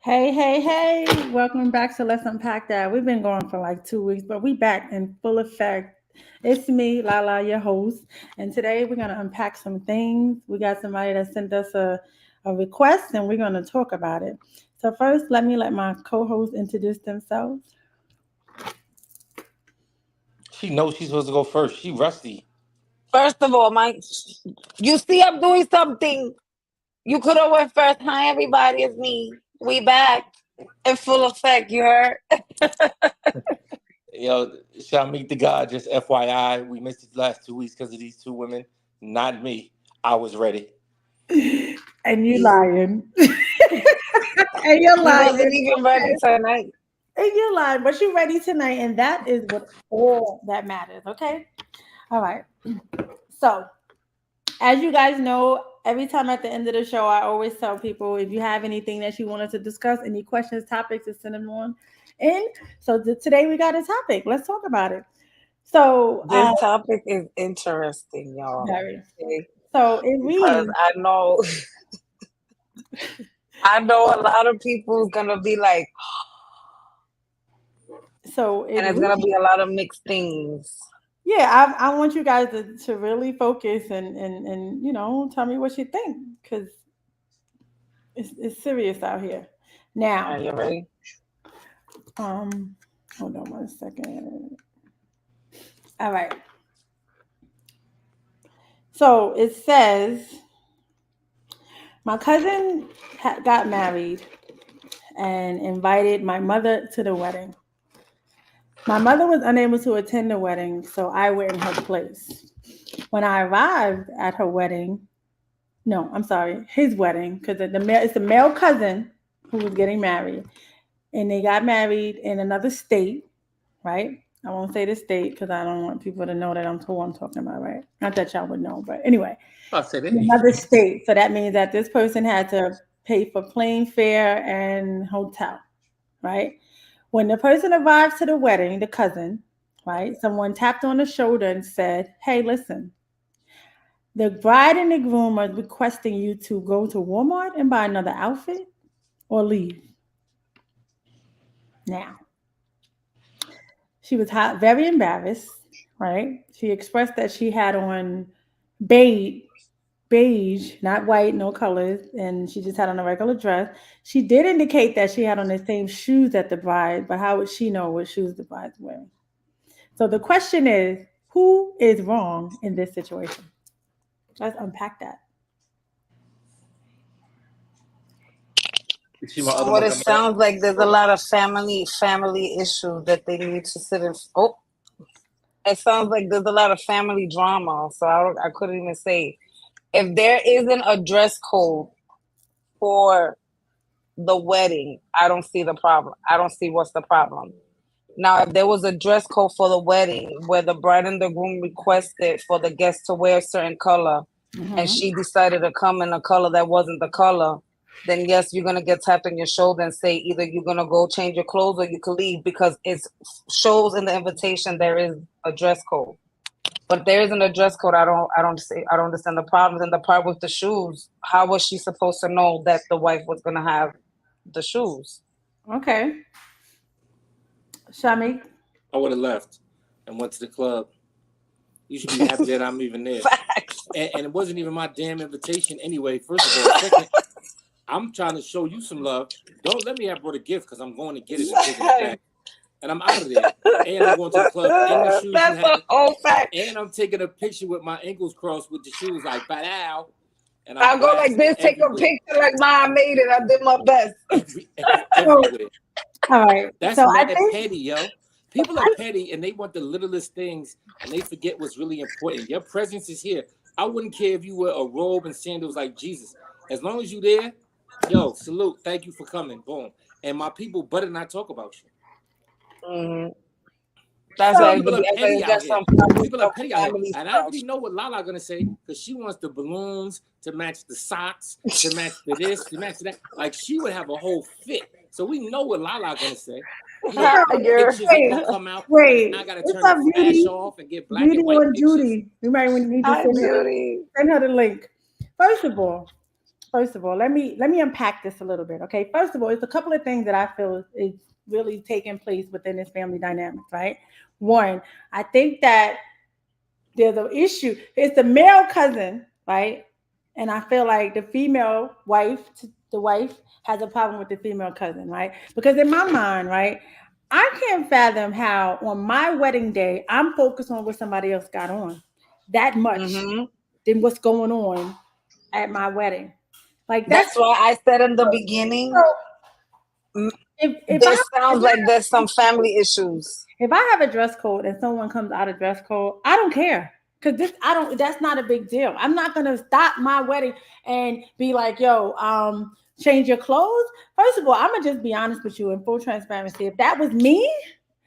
Hey. Welcome back to Let's Unpack That. We've been going for like 2 weeks, but we back in full effect. It's me, Lala, your host. And today we're going to unpack some things. We got somebody that sent us a request and we're going to talk about it. So, first, let my co host introduce themselves. She knows she's supposed to go first. She rusty. First of all, you see I'm doing something. You could have went first. Hi, everybody. It's me. We back in full effect. You heard? Yo, shall meet the God. Just FYI, we missed the last 2 weeks because of these two women. Not me. I was ready. And you lying. And you're He lying. wasn't even ready tonight. And you're lying. But you're ready tonight. And that is what all that matters. Okay. All right. So, as you guys know, every time at the end of the show, I always tell people if you have anything that you want us to discuss, any questions, topics, to send them on in. So today we got a topic. Let's talk about it. So, This topic is interesting, y'all. very. Okay? So it Because reads. I know a lot of people's gonna be like, So it and it's gonna reads. be a lot of mixed things. Yeah, I want you guys to really focus and tell me what you think because it's serious out here. Now, Are you ready? um, hold on one second. All right. So it says my cousin got married and invited my mother to the wedding. My mother was unable to attend the wedding, so I went in her place. When I arrived at her wedding, no, I'm sorry, his wedding, because it's a male cousin who was getting married, and they got married in another state, right? I won't say the state because I don't want people to know that who I'm talking about, right? Not that y'all would know, but anyway, I'll say that. another state. So that means that this person had to pay for plane fare and hotel, right? When the person arrived to the wedding, the cousin, right, someone tapped on the shoulder and said, "Hey, listen, the bride and the groom are requesting you to go to Walmart and buy another outfit or leave now." She was very embarrassed, right? She expressed that she had on beige, beige, not white, no colors, and she just had on a regular dress. She did indicate that she had on the same shoes that the bride, but how would she know what shoes the bride's wearing? So the question is, who is wrong in this situation? Let's unpack that. You see my From other what one it coming up? sounds like, there's a lot of family issues that they need to sit in. Oh, it sounds like there's a lot of family drama. So I couldn't even say if there isn't a dress code for the wedding. I don't see the problem. I don't see what's the problem. Now, if there was a dress code for the wedding where the bride and the groom requested for the guest to wear a certain color, and Mm-hmm. she decided to come in a color that wasn't the color, then yes, you're gonna get tapped on your shoulder and say either you're gonna go change your clothes or you can leave because it shows in the invitation there is a dress code. But if there isn't a dress code, I don't understand the problems. And the part with the shoes, how was she supposed to know that the wife was gonna have the shoes? Okay. Shami. I would have left and went to the club. You should be happy that I'm even there. Facts. And it wasn't even my damn invitation anyway, first of all. Second, I'm trying to show you some love. Don't let me have brought a gift because I'm going to get it and taking it back. And I'm out of there. And I'm going to the club in the shoes you That's have. a whole fact. And I'm taking a picture with my ankles crossed with the shoes like bow. And I I'm go like this, take a picture like mine made it. I did my best. everywhere. All right. That's So I mad think petty, yo. People are petty and they want the littlest things and they forget what's really important. Your presence is here. I wouldn't care if you wear a robe and sandals like Jesus. As long as you there, yo, salute. Thank you for coming. Boom. And my people better not talk about you. Mm-hmm. That's so. why People are petty out that's here. some family People are stuff. petty out here. Family And I stuff. already know what Lala gonna say because she wants the balloons to match the socks, to match the this, to match that. Like she would have a whole fit. So we know what Lala gonna say. You know, my You're pictures ain't gonna come out. And I Wait. gotta What's turn the up, flash Beauty? off and get black Beauty and white on pictures. duty. You might need to hi, beauty. send her the link. First of all, First of all, let me unpack this a little bit. Okay. First of all, it's a couple of things that I feel is really taking place within this family dynamics, right? One, I think that there's an issue. It's the male cousin, right? And I feel like the wife has a problem with the female cousin, right? Because in my mind, right, I can't fathom how on my wedding day I'm focused on what somebody else got on that much Mm-hmm. than what's going on at my wedding. Like that's That's why I said in the so. beginning, mm, If there sounds like there's some family issues. I have a dress code and someone comes out of dress code, I don't care. Cause this I don't that's not a big deal. I'm not gonna stop my wedding and be like, yo, change your clothes. First of all, I'm gonna just be honest with you in full transparency. If that was me,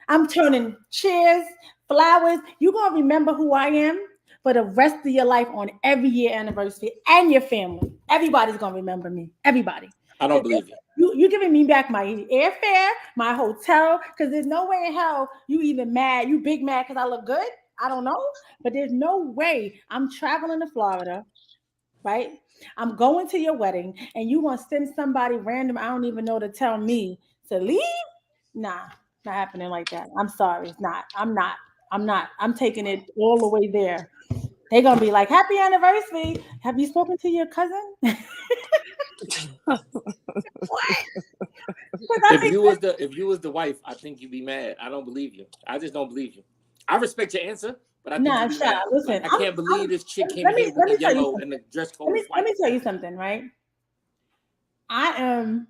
I'm turning chairs, flowers. You're gonna remember who I am for the rest of your life on every year anniversary and your family. Everybody's gonna remember me. Everybody. I don't believe you. You giving me back my airfare, my hotel, because there's no way in hell you even mad, you big mad because I look good. I don't know, but there's no way I'm traveling to Florida, right? I'm going to your wedding, and you want to send somebody random I don't even know to tell me to leave? Nah, not happening like that. I'm sorry, it's not. I'm not. I'm not. I'm taking it all the way there. They're gonna be like, "Happy anniversary! Have you spoken to your cousin?" What? Because I think If you was the wife, I think you'd be mad. I don't believe you. I just don't believe you. I respect your answer, but I think nah, you'd be shut mad. up. Listen, Like I can't believe this chick came let here me with let the me tell you yellow something. and the dress code was Let white. me tell you something, right? I am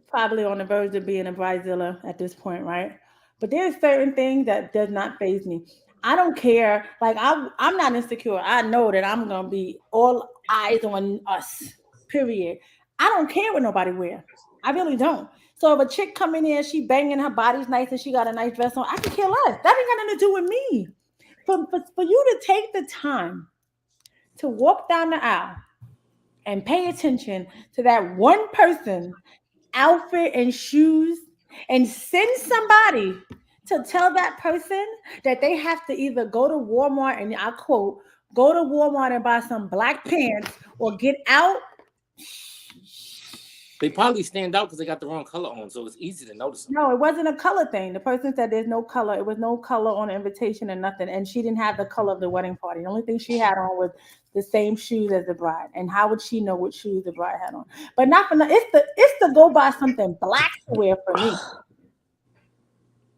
probably on the verge of being a bridezilla at this point, right? But there's certain things that does not phase me. I don't care. Like I'm not insecure. I know that I'm gonna be all eyes on us. Period. I don't care what nobody wear. I really don't. So if a chick come in here, she banging her body's nice and she got a nice dress on, I can care less. That ain't got nothing to do with me. For you to take the time to walk down the aisle and pay attention to that one person outfit and shoes and send somebody to tell that person that they have to either go to Walmart and I quote, go to Walmart and buy some black pants or get out. They probably stand out because they got the wrong color on, so it's easy to notice them. No, it wasn't a color thing. The person said there's no color. It was no color on the invitation and nothing. And she didn't have the color of the wedding party. The only thing she had on was the same shoes as the bride. And how would she know what shoes the bride had on? But not for nothing. It's to go buy something black to wear for me.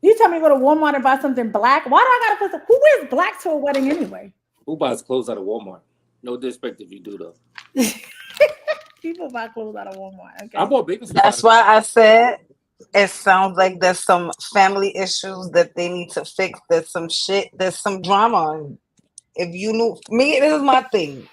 You tell me to go to Walmart and buy something black. Why do I gotta put who wears black to a wedding anyway? Who buys clothes out of Walmart? No disrespect if you do though. People buy clothes out of Walmart. I Okay. bought bathing suits out That's of there. why I said it sounds like there's some family issues that they need to fix. There's some shit. There's some drama. And if you knew me, this is my thing.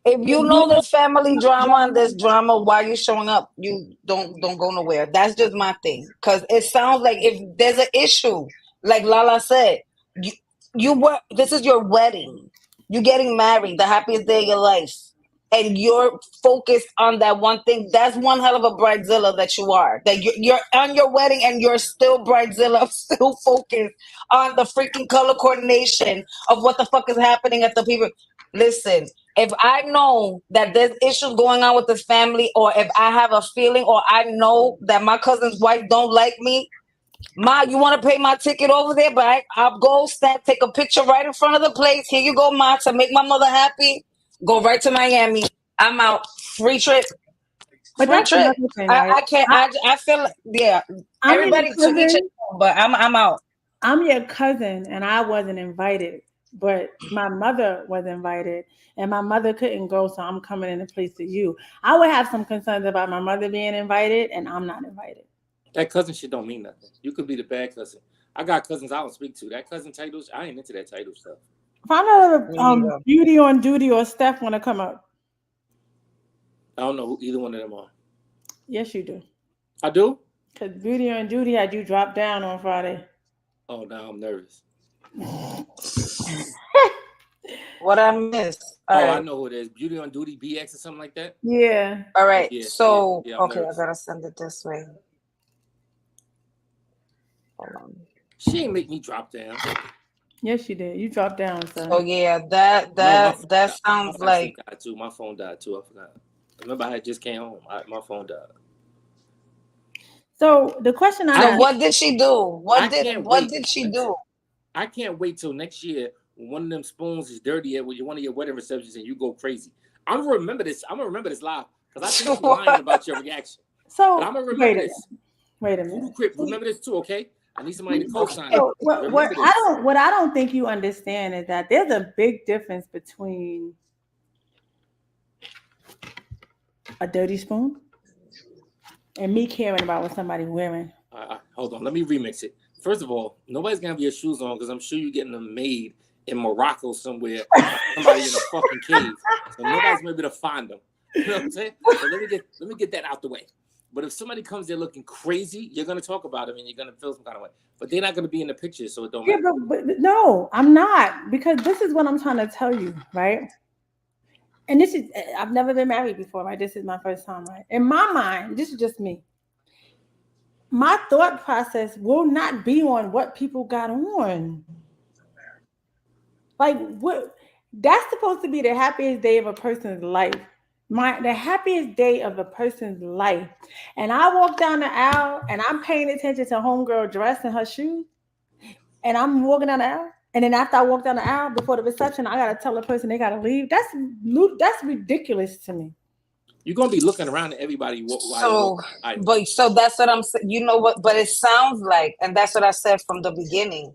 If you know there's family drama and there's drama, why you showing up? You don't go nowhere. That's just my thing. Cause it sounds like if there's an issue, like Lala said, you you were this is your wedding. You're getting married, the happiest day of your life. And you're focused on that one thing. That's one hell of a bridezilla that you are. That you're on your wedding and you're still bridezilla, still focused on the freaking color coordination of what the fuck is happening at the people. Listen, if I know that there's issues going on with this family, or if I have a feeling, or I know that my cousin's wife don't like me, Ma, you want to pay my ticket over there? But I'll go stand, take a picture right in front of the place. Here you go, Ma, to make my mother happy. Go right to Miami. I'm out. Free trip. But Free that's trip. another thing, right? I can't. I feel like, yeah. I'm your Everybody to each his cousin. own, but I'm out. I'm your cousin and I wasn't invited, but my mother was invited and my mother couldn't go, so I'm coming in the place of you. I would have some concerns about my mother being invited and I'm not invited. That cousin shit don't mean nothing. You could be the bad cousin. I got cousins I don't speak to. That cousin titles, I ain't into that title stuff. Find out if Me neither. Beauty on Duty or Steph want to come up. I don't know who either one of them are. Yes, you do. I do? Because Beauty on Duty had you drop down on Friday. Oh, now I'm nervous. What I miss? All Oh, I right. know who it is. Beauty on Duty BX or something like that. Yeah. All right. Yeah, So, yeah, I'm okay, I nervous. gotta send it this way. Hold on. She ain't make me drop down. Yes, you did. You dropped down, son. Oh yeah, that No, my that phone that died. My sounds battery like died too. My phone died too. I forgot. Remember, I just came home. My phone died. So the question I I So have, can't. what did she do? I can't What wait. did she do? I can't wait till next year when one of them spoons is dirty at one of your wedding receptions and you go crazy. I'm gonna remember this. I'm gonna remember this live because I think you lying about your reaction. But so I'm gonna wait remember a this. minute, wait a Voodoo minute. Crip, remember this too, okay? I need somebody to co-sign it. So Remember this. what I don't think you understand is that there's a big difference between a dirty spoon and me caring about what somebody's wearing. Hold on, let me remix it. First of all, nobody's gonna have your shoes on because I'm sure you're getting them made in Morocco somewhere by somebody in a fucking cave. So nobody's gonna be able to find them. You know what I'm saying? So let me get that out the way. But if somebody comes there looking crazy, you're gonna talk about them and you're gonna feel some kind of way. But they're not gonna be in the picture, so it don't Yeah, matter. but no, I'm not, because this is what I'm trying to tell you, right? And this is, I've never been married before, right? This is my first time, right? In my mind, this is just me. My thought process will not be on what people got on. Like what, that's supposed to be the happiest day of a person's life. The happiest day of a person's life. And I walk down the aisle and I'm paying attention to homegirl dress and her shoes. And I'm walking down the aisle. And then after I walk down the aisle before the reception, I gotta tell the person they gotta leave. That's ridiculous to me. You're gonna be looking around at everybody while you walk So, by. but so that's what I'm saying. You know what? But it sounds like, and that's what I said from the beginning.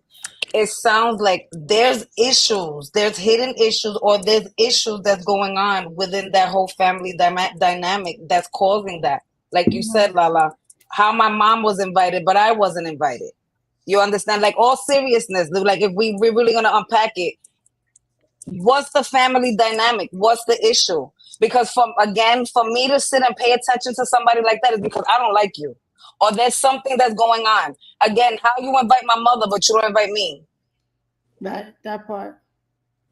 It sounds like there's issues, there's hidden issues, or there's issues that's going on within that whole family dynamic that's causing that. Like you Mhm. said, Lala, how my mom was invited, but I wasn't invited. You understand? Like all seriousness, like if we're really gonna unpack it, what's the family dynamic? What's the issue? Because for me to sit and pay attention to somebody like that is because I don't like you. Or there's something that's going on. Again, how you invite my mother, but you don't invite me. That part.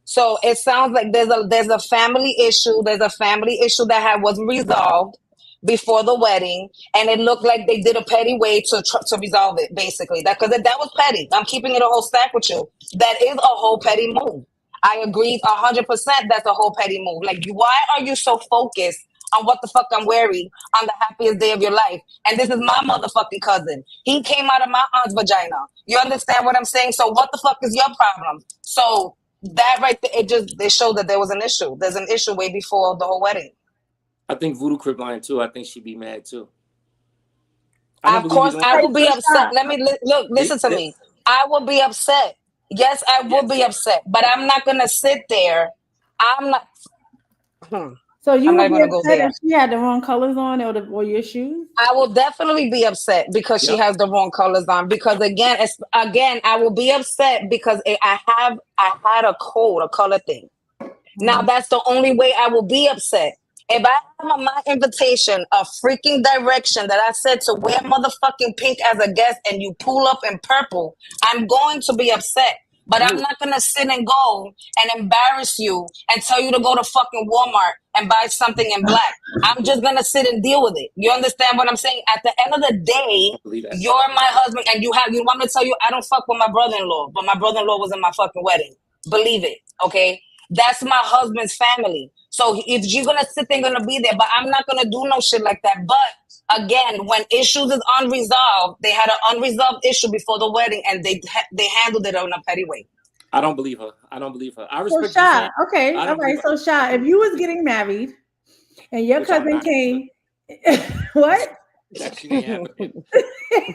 So it sounds like there's a family issue. There's a family issue that was resolved before the wedding, and it looked like they did a petty way to resolve it. Basically, that was petty. I'm keeping it a whole stack with you. That is a whole petty move. I agree 100%. That's a whole petty move. Like, why are you so focused on what the fuck I'm wearing on the happiest day of your life? And this is my motherfucking cousin. He came out of my aunt's vagina. You understand what I'm saying? So what the fuck is your problem? So that right there, it showed that there was an issue. There's an issue way before the whole wedding. I think Voodoo Crip lying too. I think she'd be mad too. I don't Of believe course, he's on. I Right, will be so upset. stop. Let me look. Listen to They, me. I will be upset. Yes, I will be yes. upset, but I'm not gonna sit there. I'm not. Hmm, So you I'm not would even be gonna go upset there. if she had the wrong colors on or your shoes? I will definitely be upset because she Yep. has the wrong colors on. Because again, I will be upset because I had a code, a color thing. Now Mhm. that's the only way I will be upset. If I have on my invitation a freaking direction that I said to wear motherfucking pink as a guest and you pull up in purple, I'm going to be upset. But I'm Who? not gonna sit and go and embarrass you and tell you to go to fucking Walmart and buy something in black. I'm just gonna sit and deal with it. You understand what I'm saying? At the end of the day, Believe that. you're my husband and you want me to tell you I don't fuck with my brother-in-law, but my brother-in-law was in my fucking wedding. Believe it, okay? That's my husband's family. So if you're gonna sit there, gonna be there, but I'm not gonna do no shit like that. But again, when issues is unresolved, they had an unresolved issue before the wedding, and they handled it in a petty way. I don't believe her. I don't believe her. I So respect what you're Sha, saying. okay, I all don't believe right. her. So I Sha, don't if believe you her. was getting married and your Which I'm cousin not. came, what? That shit ain't happening.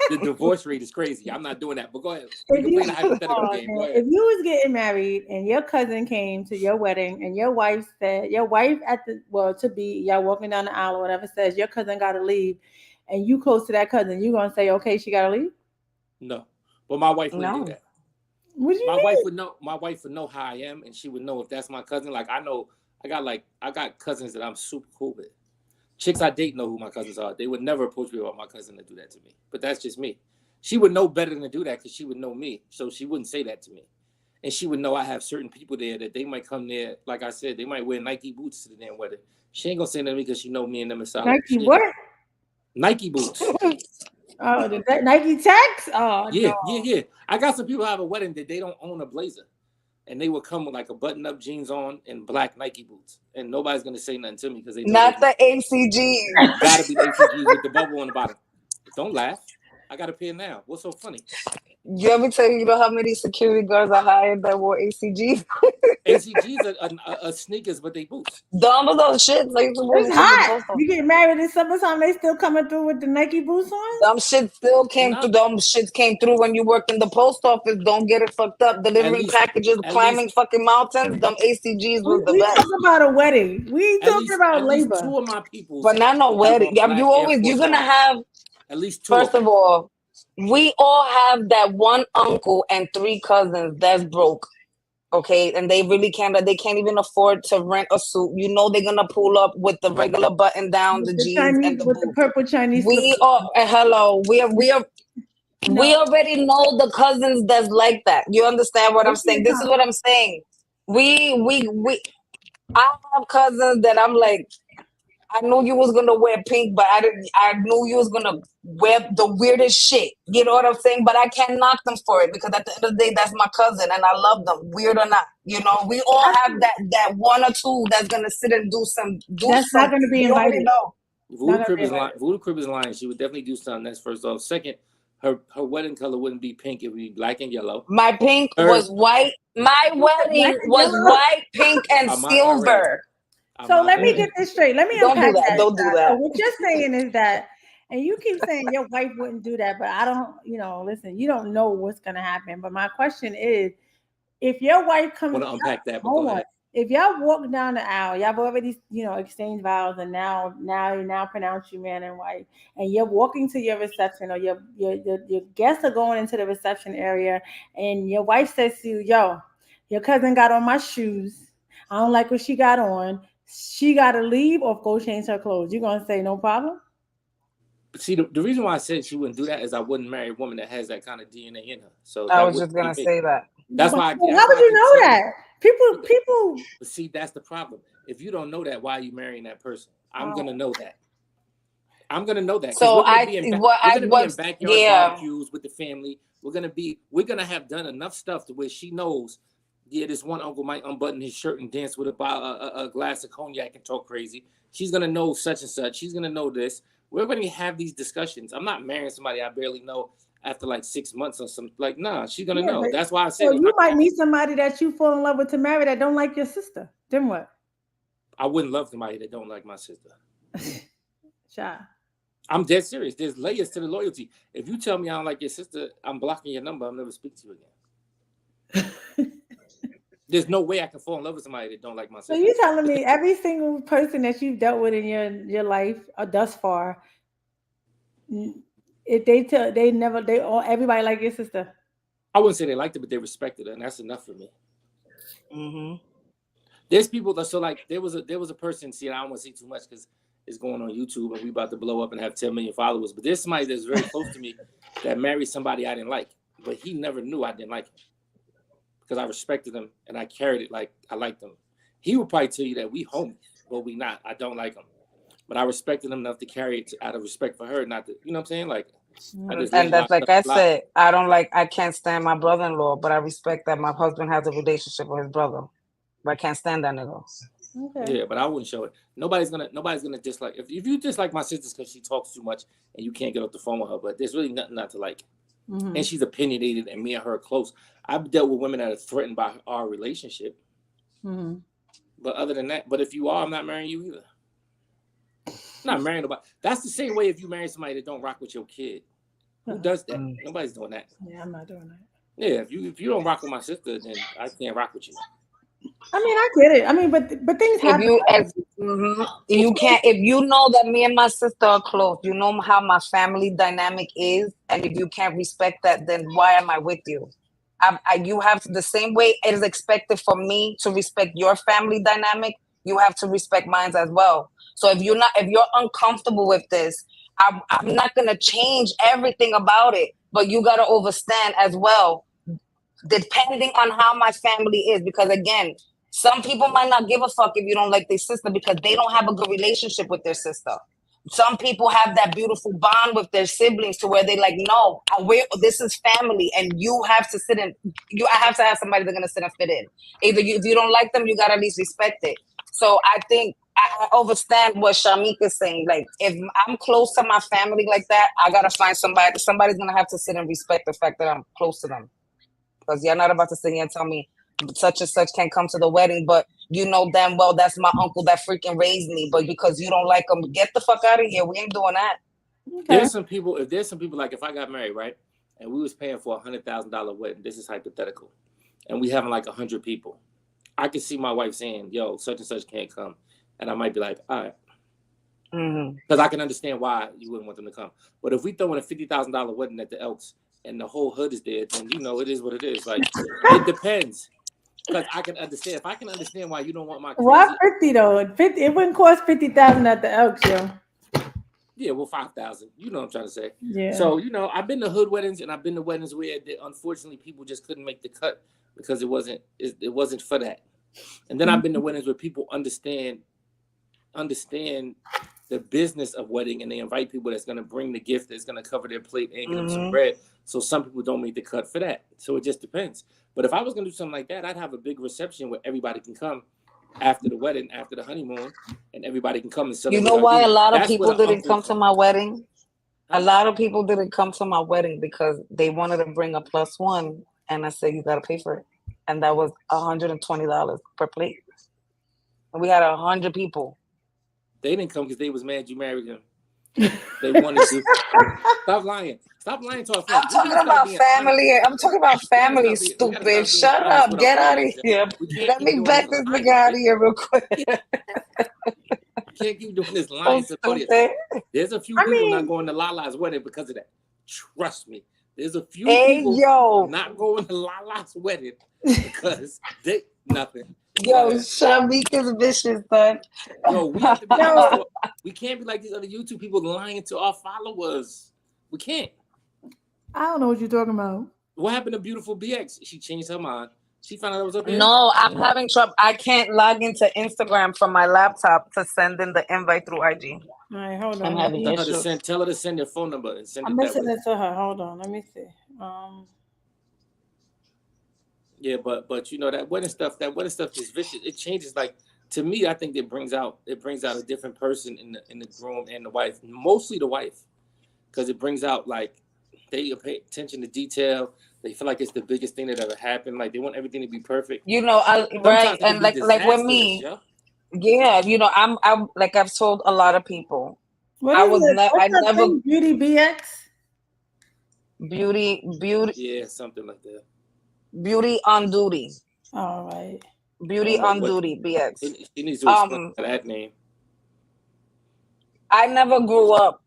The divorce rate is crazy. I'm not doing that. But go ahead. We If can you, play the hypothetical oh, game. Go man, ahead. if you was getting married and your cousin came to your wedding and your wife at the, well, to be, y'all walking down the aisle or whatever, says your cousin got to leave, and you close to that cousin, you gonna say, okay, she got to leave? No. But my wife wouldn't do No. that. What do you My wife mean? would know. My wife would know how I am, and she would know if that's my cousin. Like I know, I got cousins that I'm super cool with. Chicks I date know who my cousins are. They would never approach me about my cousin to do that to me. But that's just me. She would know better than to do that because she would know me. So she wouldn't say that to me. And she would know I have certain people there that they might come there. Like I said, they might wear Nike boots to the damn wedding. She ain't gonna say that to me because she know me and them is solid. Nike what? Nike boots. Oh, Nike Techs? Oh no. Yeah. I got some people who have a wedding that they don't own a blazer. and they would come with like a button-up jeans on and black Nike boots, and nobody's gonna say nothing to me because they know Not they the ACGs. gotta be the ACGs with the bubble on the bottom. Don't laugh. I got a pair now. What's so funny? You ever tell you know how many security guards I hired that wore ACGs? ACGs are sneakers, but they boots. Dumb of those shits. They used to wear It's them shit to the hot. post office. You get married in summertime, they still coming through with the Nike boots on? Dumb shit still came No, through. Dumb shit came through when you work in the post office. Don't get it fucked up. at Delivering least, packages, at least, climbing fucking mountains. Dumb ACGs was the We best. talking about a wedding. We ain't talking about at least labor. two of my peoples But not no will have on wedding. Yeah, you black Air always you're Force gonna Ones. have. At least two of First them. of all, we all have that one uncle and three cousins that's broke. Okay, and they really can't. They can't even afford to rent a suit. You know they're gonna pull up with the regular button down, the With the jeans, and Chinese, the with the boots. purple Chinese We slippers. are hello. We No, already know the cousins that's like that. You understand what they I'm saying? can't This is come. what I'm saying. We. I have cousins that I'm like, I knew you was gonna wear pink, but I didn't. I knew you was gonna wear the weirdest shit. You know what I'm saying? But I can't knock them for it because at the end of the day, that's my cousin, and I love them, weird or not. You know, we all have that one or two that's gonna sit and do That's not going to something. be You already invited. know. Not Voodoo going to Crib be is lying. invited. Voodoo Crib is lying. She would definitely do something. That's first off. Second, her wedding color wouldn't be pink. It would be black and yellow. My pink Third, was white. My Black wedding and was yellow. white, pink, and Ahmad already. silver. So Ahmad let me already. get this straight. Let me Don't do unpack that. that. Don't do So that. what you're saying is that, and you keep saying your wife wouldn't do that, but I don't. Listen, you don't know what's going to happen. But my question is, if your wife Want comes, to unpack that? But go hold on. ahead. If y'all walk down the aisle, y'all have already, exchanged vows, and now you now pronounce you man and wife, and you're walking to your reception, or your guests are going into the reception area, and your wife says to you, "Yo, your cousin got on my shoes. I don't like what she got on. She got to leave or go change her clothes." You gonna say no problem? See, the reason why I said she wouldn't do that is I wouldn't marry a woman that has that kind of DNA in her. So I that was wouldn't just be gonna me. say that. That's But why. how That's would why I you can know tell you. that? People. But see, that's the problem. If you don't know that, why are you marrying that person? I'm Oh, gonna know that. I'm gonna know that because So we're gonna be in was backyard yeah. barbecues with the family. We're gonna have done enough stuff to where she knows. Yeah, this one uncle might unbutton his shirt and dance with a glass of cognac and talk crazy. She's gonna know such and such. She's gonna know this. We're gonna have these discussions. I'm not marrying somebody I barely know after like 6 months or something. Like, nah, she's gonna yeah, know. but That's why I so said you might meet somebody that you fall in love with to marry that don't like your sister. Then what? I wouldn't love somebody that don't like my sister. Child. I'm dead serious. There's layers to the loyalty. If you tell me I don't like your sister, I'm blocking your number. I'll never speak to you again. There's no way I can fall in love with somebody that don't like my So sister. you telling me every single person that you've dealt with in your life thus far, if they never they all everybody like your sister. I wouldn't say they liked it, but they respected her, and that's enough for me. Hmm. There's people that so like there was a person. See, I don't want to say too much because it's going on YouTube and we about to blow up and have 10 million followers. But there's somebody that's very close to me that married somebody I didn't like, but he never knew I didn't like him because I respected him and I carried it like I liked him. He would probably tell you that we homies, but we not. I don't like him, but I respected him enough to carry it out of respect for her, not to, you know what I'm saying? Like I just And let my that's like stuff I fly. said, I can't stand my brother-in-law, but I respect that my husband has a relationship with his brother. But I can't stand that nigga. Okay. Yeah, but I wouldn't show it. Nobody's gonna dislike if you dislike my sister because she talks too much and you can't get off the phone with her. But there's really nothing not to like. And she's opinionated, and me and her are close. I've dealt with women that are threatened by our relationship. But other than that, but if you are, I'm not marrying you either. I'm not marrying nobody. That's the same way if you marry somebody that don't rock with your kid. Who does that? Nobody's doing that. Yeah, I'm not doing that. Yeah, if you don't rock with my sister, then I can't rock with you. I mean, I get it. I mean, but things If happen. you as you can't if you know that me and my sister are close, you know how my family dynamic is, and if you can't respect that, then why am I with you? You have the same way it is expected for me to respect your family dynamic. You have to respect mine as well. So if you're uncomfortable with this, I'm not gonna change everything about it. But you gotta understand as well, depending on how my family is, because again, some people might not give a fuck if you don't like their sister because they don't have a good relationship with their sister. some people have that beautiful bond with their siblings to where they like, no, this is family, and you have to sit in. I have to have somebody that's gonna sit and fit in. Either if you don't like them, you gotta at least respect it. So I think I understand what Shamik is saying. Like, if I'm close to my family like that, I gotta find somebody. Somebody's gonna have to sit and respect the fact that I'm close to them, because you're not about to sit here and tell me such and such can't come to the wedding, but you know damn well that's my uncle that freaking raised me. But because you don't like him, get the fuck out of here. We ain't doing that. Okay. There's some people. If there's some people, like if I got married, right, and we was paying for $100,000 wedding. This is hypothetical, and we having like 100 people. I could see my wife saying, "Yo, such and such can't come," and I might be like, "All right," because I can understand why you wouldn't want them to come. But if we throw in a $50,000 wedding at the Elks and the whole hood is there, then you know it is what it is. Like it depends. Because I can understand. If I can understand why you don't want my crazy. Why 50 though? 50. It wouldn't cost 50,000 at the Elks, yo. Yeah, well, 5,000. You know what I'm trying to say. Yeah. So I've been to hood weddings and I've been to weddings where unfortunately people just couldn't make the cut because it wasn't for that. And then I've been to weddings where people understand the business of wedding, and they invite people that's going to bring the gift that's going to cover their plate and give them some bread. So some people don't make the cut for that. So it just depends. But if I was going to do something like that, I'd have a big reception where everybody can come after the wedding, after the honeymoon, and everybody can come and celebrate. You know why a lot of people didn't come to my wedding? A lot of people didn't come to my wedding because they wanted to bring a +1, and I said you got to pay for it, and that was $120 per plate. And we had 100 people. They didn't come because they was mad you married him. They wanted to. Stop lying. Stop lying to our friends. I'm talking about family. I'm talking about family, stupid. Shut up. Get out of here. Let me back this nigga out of here real quick. Can't keep doing this lying to the audience. There's a few people not going to Lala's wedding because of that. Trust me. There's a few people not going to Lala's wedding because they nothing. Yo, Shamik is vicious, son. Yo, we have to be honest. We can't be like these other YouTube people lying to our followers. We can't. I don't know what you're talking about. What happened to Beautiful BX? She changed her mind. She found out I was up here. No, I'm having trouble. I can't log into Instagram from my laptop to send in the invite through IG. All right, hold on. I'm having issues. Tell her to send your phone number and send it. I'm messing it to her. Hold on. Let me see. Yeah, but that wedding stuff is vicious. It changes. Like, to me, I think it brings out a different person in the groom and the wife, mostly the wife, because it brings out, like, they pay attention to detail. They feel like it's the biggest thing that ever happened. Like, they want everything to be perfect. Right, and like with me, yeah, I'm like I've told a lot of people. I never Beauty BX. Beauty. Yeah, something like that. Beauty on duty. All right. Beauty on duty, BX. He needs to explain that name. I never grew up.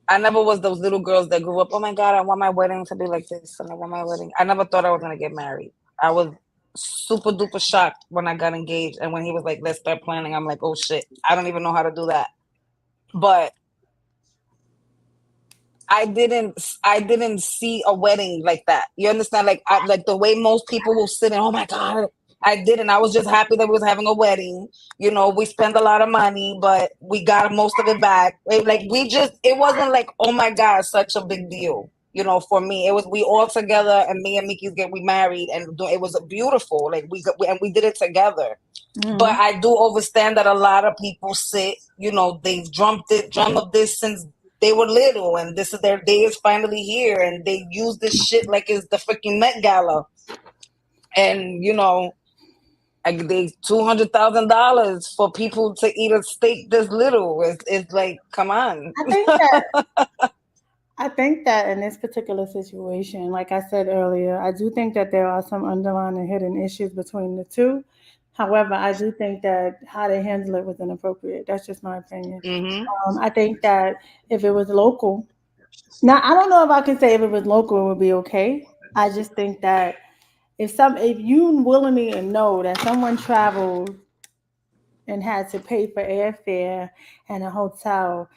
I never was those little girls that grew up. Oh my God, I want my wedding to be like this, and I want my wedding. I never thought I was gonna get married. I was super duper shocked when I got engaged, and when he was like, "Let's start planning," I'm like, "Oh shit, I don't even know how to do that." But I didn't see a wedding like that. You understand? Like like the way most people will sit and, oh my God, I didn't. I was just happy that we was having a wedding. We spent a lot of money, but we got most of it back. It wasn't like, oh my God, such a big deal. For me, it was, we all together, and me and Mickey's we married, and it was beautiful. Like we did it together. Mm-hmm. But I do understand that a lot of people sit, they've drummed of this since they were little, and this is their day is finally here, and they use this shit like it's the freaking Met Gala. And like they $200,000 for people to eat a steak this little. It's like, come on. I think that in this particular situation, like I said earlier, I do think that there are some underlying and hidden issues between the two. However, I do think that how they handle it was inappropriate. That's just my opinion. Mm-hmm. I think that if it was local, now I don't know if I can say if it was local, it would be okay. I just think that if you willingly know that someone traveled and had to pay for airfare and a hotel,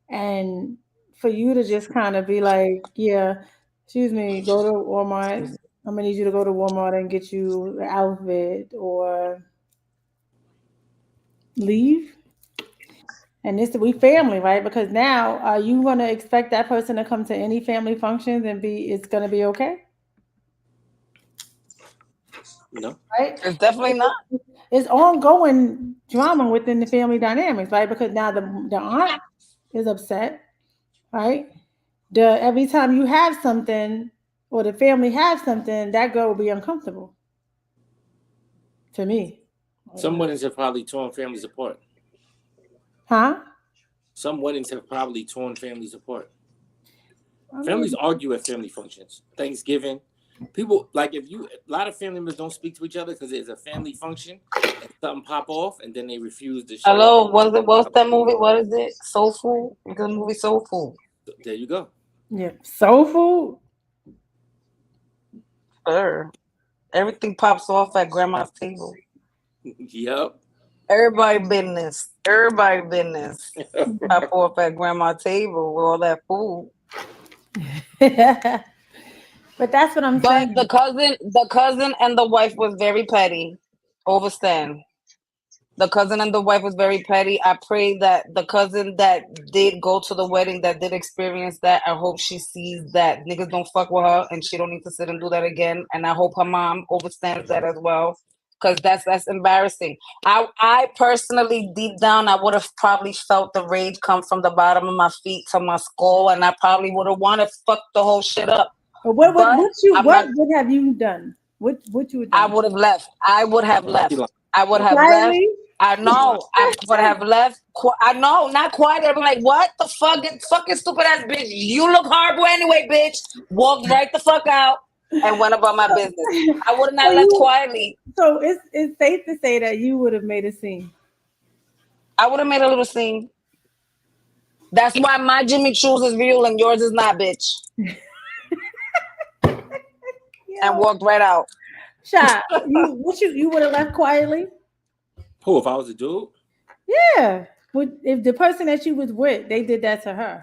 and for you to just kind of be like, yeah, excuse me, go to Walmart. I'm gonna need you to go to Walmart and get you the outfit or leave. And this we family, right? Because now are you gonna expect that person to come to any family functions and be it's gonna be okay? No. Right? It's definitely not. It's ongoing drama within the family dynamics, right? Because now the aunt is upset, right? The every time you have something or the family has something, that girl will be uncomfortable to me. Some weddings have probably torn families apart. Huh? Some weddings have probably torn families apart. I Families mean, argue at family functions, Thanksgiving. People like if you a lot of family members don't speak to each other because it's a family function and something pop off and then they refuse to show up. Hello, what's that movie? What is it? Soul Food? The movie Soul Food. There you go. yeah, soul food. Sure. Everything pops off at grandma's table. Yep. Everybody business. Everybody business. Pop off at grandma's table with all that food. But that's what I'm But saying. the cousin and the wife was very petty. Overstand. The cousin and the wife was very petty. I pray that the cousin that did go to the wedding, that did experience that, I hope she sees that niggas don't fuck with her and she don't need to sit and do that again. And I hope her mom understands that as well. Cause that's embarrassing. I personally deep down I would have probably felt the rage come from the bottom of my feet to my skull, and I probably would have wanted to fuck the whole shit up. But But I'm what not. would have you done? What you would I done? would have left. I would have She left. lying. I would have left. Quietly? I She lying. know. I would have left. I know, not quiet. I'm like, what the fuck? Get fucking stupid ass bitch. You look horrible anyway, bitch. Walked right the fuck out and went about my business. I would have So not left you quietly. so it's safe to say that you would have made a scene. I would have made a little scene. That's why my Jimmy Choo's is real and yours is not, bitch. And Yo, walked right out. shot. You would have left quietly? Who if I was a dude? Yeah. Would if the person that you was with, they did that to her?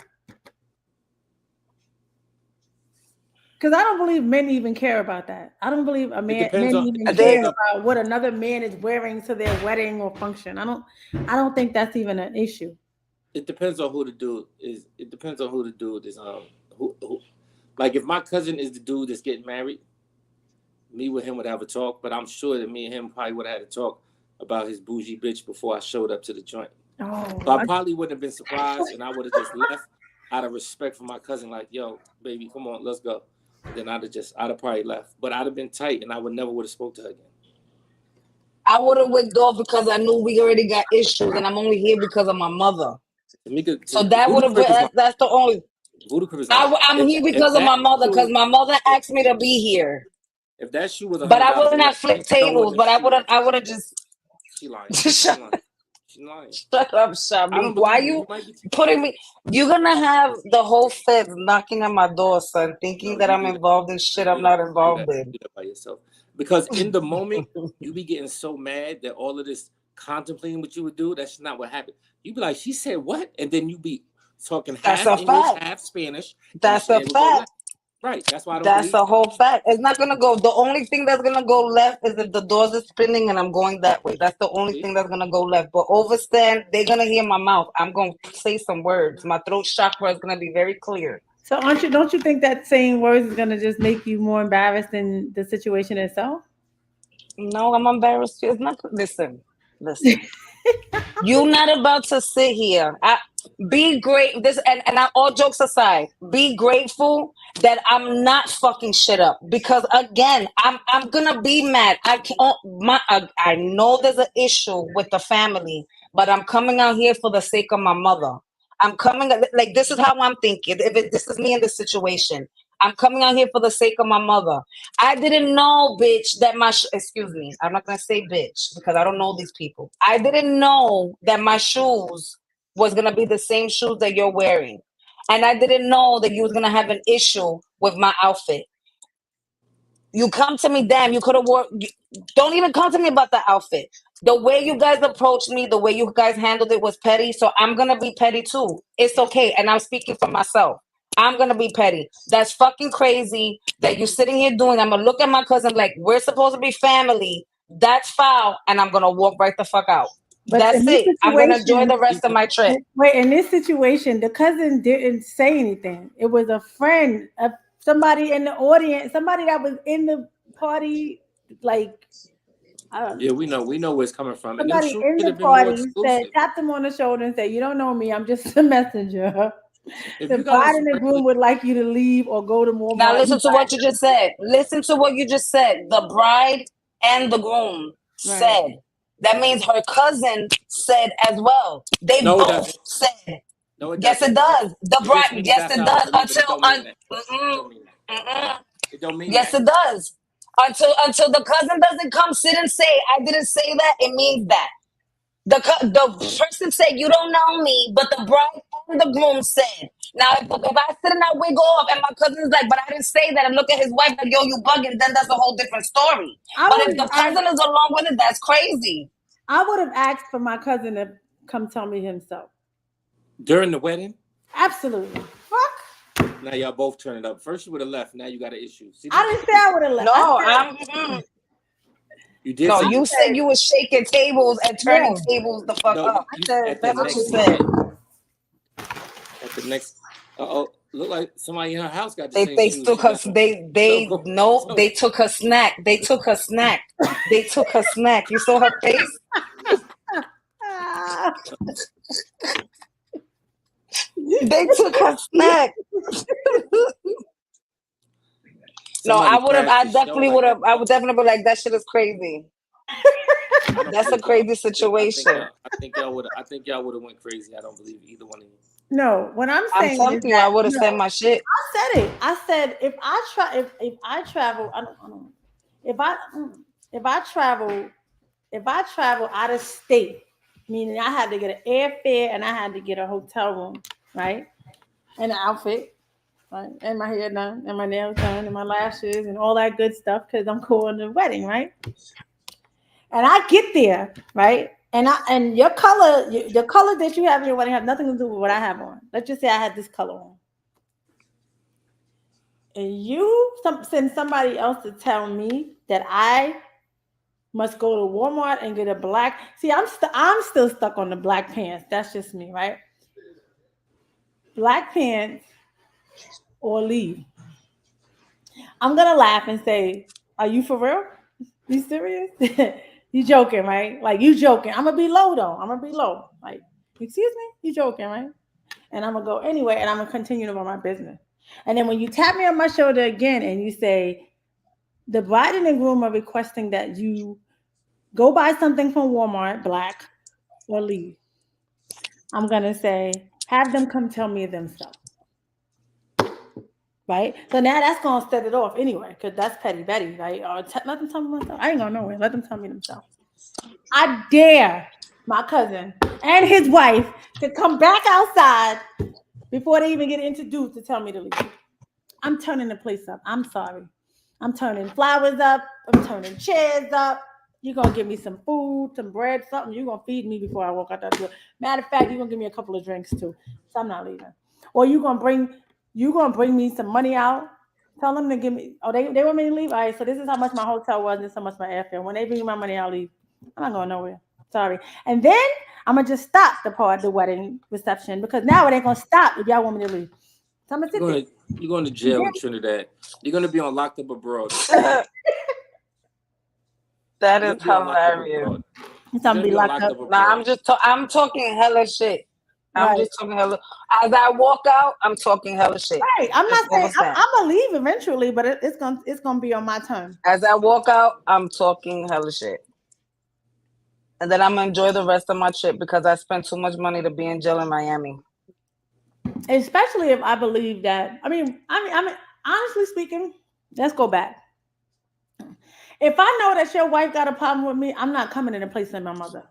Because I don't believe men even care about that. I don't believe men It even depends care They on about what another man is wearing to their wedding or function. I don't think that's even an issue. it depends on who the dude is. It depends on who the dude is. Who like if my cousin is the dude that's getting married, me with him would have a talk. But I'm sure that me and him probably would have had a talk about his bougie bitch before I showed up to the joint. So I Oh, probably wouldn't have been surprised, and I would have just left out of respect for my cousin. Like, yo, baby, come on, let's go. And then I'd have probably left, but I'd have been tight, and I would never would have spoke to her again. I would have went off because I knew we already got issues and I'm only here because of my mother. Tamika, So that would Voodoo have Crip been is lying. that's the only. Voodoo Crip is lying. I'm here If because of that my mother, because shoe, my mother asked me to be here. if that shoe was But I $100, wouldn't and have flipped no one tables. that But shoe, I would have just she lying. She shut, lying. She lying. shut up, I Shabi. don't Why believe you. you You might be. putting me? You're gonna have the whole feds knocking at my door, son, thinking No, that you I'm do that. involved in You shit do I'm that. not You do involved that. in. You do that by yourself. Because in the moment, you be getting so mad that all of this contemplating what you would do, that's not what happened. You be like, she said what? And then you be talking That's half a English, fact. half Spanish, and That's a it will go fact. left. Right. That's why I don't That's believe a you. whole fact. It's not gonna go. The only thing that's gonna go left is if the doors are spinning and I'm going that way. That's the only See? thing that's gonna go left. But overstand, they're gonna hear my mouth. I'm gonna say some words. My throat chakra is gonna be very clear. so aren't you? Don't you think that saying words is gonna just make you more embarrassed than the situation itself? No, I'm embarrassed. It's not. Listen. You're not about to sit here. Be great. All jokes aside, be grateful that I'm not fucking shit up. Because again, I'm gonna be mad. I know there's an issue with the family, but I'm coming out here for the sake of my mother. I'm coming like this is how I'm thinking. This is me in this situation. I'm coming out here for the sake of my mother. I didn't know, bitch, that excuse me. I'm not gonna say bitch because I don't know these people. I didn't know that my shoes was gonna be the same shoes that you're wearing, and I didn't know that you was gonna have an issue with my outfit. You come to me, damn, you could have worn. Don't even come to me about the outfit. The way you guys approached me, the way you guys handled it was petty. So I'm gonna be petty too. It's okay, and I'm speaking for myself. I'm gonna be petty. That's fucking crazy that you're sitting here doing. I'm gonna look at my cousin like we're supposed to be family. That's foul, and I'm gonna walk right the fuck out. But in That's this it. I'm gonna enjoy situation, the rest of my trip. wait, in this situation, the cousin didn't say anything. It was a friend, somebody in the audience, somebody that was in the party, like I don't Yeah, know. we know where it's coming from, and them Somebody shoes in should the have been more party said, exclusive. tapped him on the shoulder and said, "You don't know me. I'm just a messenger. If The you got on bride some and the regular, groom would like you to leave or go to Now Walmart." listen to what you just said. Listen to what you just said. The bride and the groom Right. said. That means her cousin said as well. They no, it both doesn't. said. No, it Yes, it doesn't. It just does. The it just bride. means Yes, that's it how I does. believe, but it don't mean that. It don't mean that. Mm-mm. It don't mean Yes, that. it does. Until the cousin doesn't come sit and say, "I didn't say that." It means that. The person said, "You don't know me," but the bride and the groom said. Now, if I sit in that wig off and my cousin's like, "But I didn't say that," and look at his wife like, "Yo, you bugging," then that's a whole different story. I But would if the have asked. cousin is along with it, that's crazy. I would have asked for my cousin to come tell me himself. During the wedding, Absolutely. Fuck. now y'all both turning up. First you would have left. Now you got an issue. See I this? didn't say I would have left. I No, said, You did no. say you. You said you was shaking tables and turning yeah. tables the fuck No, up. I you said at the That's what you next said. at the next. Look like somebody in her house got the They same they shoes took she got us. on. So They go. no. So They took her snack. They took her snack. They took her snack. You saw her face. ah. They took her snack. No, somebody I would have. crashed I the show definitely like would that. have. I would definitely be like, that shit is crazy. I don't That's a believe y'all. crazy situation. I think y'all would. I think y'all would have went crazy. I don't believe either one of you. No, what I'm I'm saying telling is you, I that would have no, said my shit. I said it. I said if I travel, I don't if I if I travel if I travel out of state, meaning I had to get an airfare and I had to get a hotel room, right, and an outfit, right, and my hair done, and my nails done, and my lashes, and all that good stuff because I'm going to the wedding, right, and I get there, right. And your color, the color that you have in your wedding have nothing to do with what I have on. Let's just say I had this color on, and send somebody else to tell me that I must go to Walmart and get a black. See, I'm still stuck on the black pants. That's just me, right? Black pants or leave. I'm gonna laugh and say, "Are you for real? You serious? You joking, right? Like you joking? I'm gonna be low though. I'm gonna be low. Like, excuse me, you joking, right? And I'm gonna go anyway, and I'm gonna continue to run my business. And then when you tap me on my shoulder again and you say, the bride and the groom are requesting that you go buy something from Walmart, black, or leave. I'm gonna say, have them come tell me themselves. Right? So now that's gonna set it off anyway, because that's petty Betty, right? Or let them tell me myself. I ain't gonna know it. Let them tell me themselves. I dare my cousin and his wife to come back outside before they even get introduced to tell me to leave. I'm turning the place up. I'm sorry. I'm turning flowers up. I'm turning chairs up. You're gonna give me some food, some bread, something. You're gonna feed me before I walk out that door. Matter of fact, you're gonna give me a couple of drinks too. So I'm not leaving. Or you gonna bring me some money out. Tell them to give me. Oh, they want me to leave. All right. So this is how much my hotel was. This is how much my airfare. When they bring me my money, I'll leave. I'm not going nowhere. Sorry. And then I'm gonna just stop the wedding reception because now it ain't gonna stop if y'all want me to leave. So I'm gonna sit You're there. going to you're going to jail in Trinidad. You're going to be on locked up abroad. That You're is going to be on locked up hilarious. abroad. So You're I'm going gonna to be be on locked locked up. up Nah, abroad. I'm talking hella shit. I'm Right. just talking hella. As I walk out, I'm talking hella shit. Right. I'm Just not saying understand. I'm gonna leave eventually, but it's gonna be on my terms. As I walk out, I'm talking hella shit. And then I'm gonna enjoy the rest of my trip because I spent too much money to be in jail in Miami. Especially if I believe that. I mean, honestly speaking, let's go back. If I know that your wife got a problem with me, I'm not coming in the place of my mother.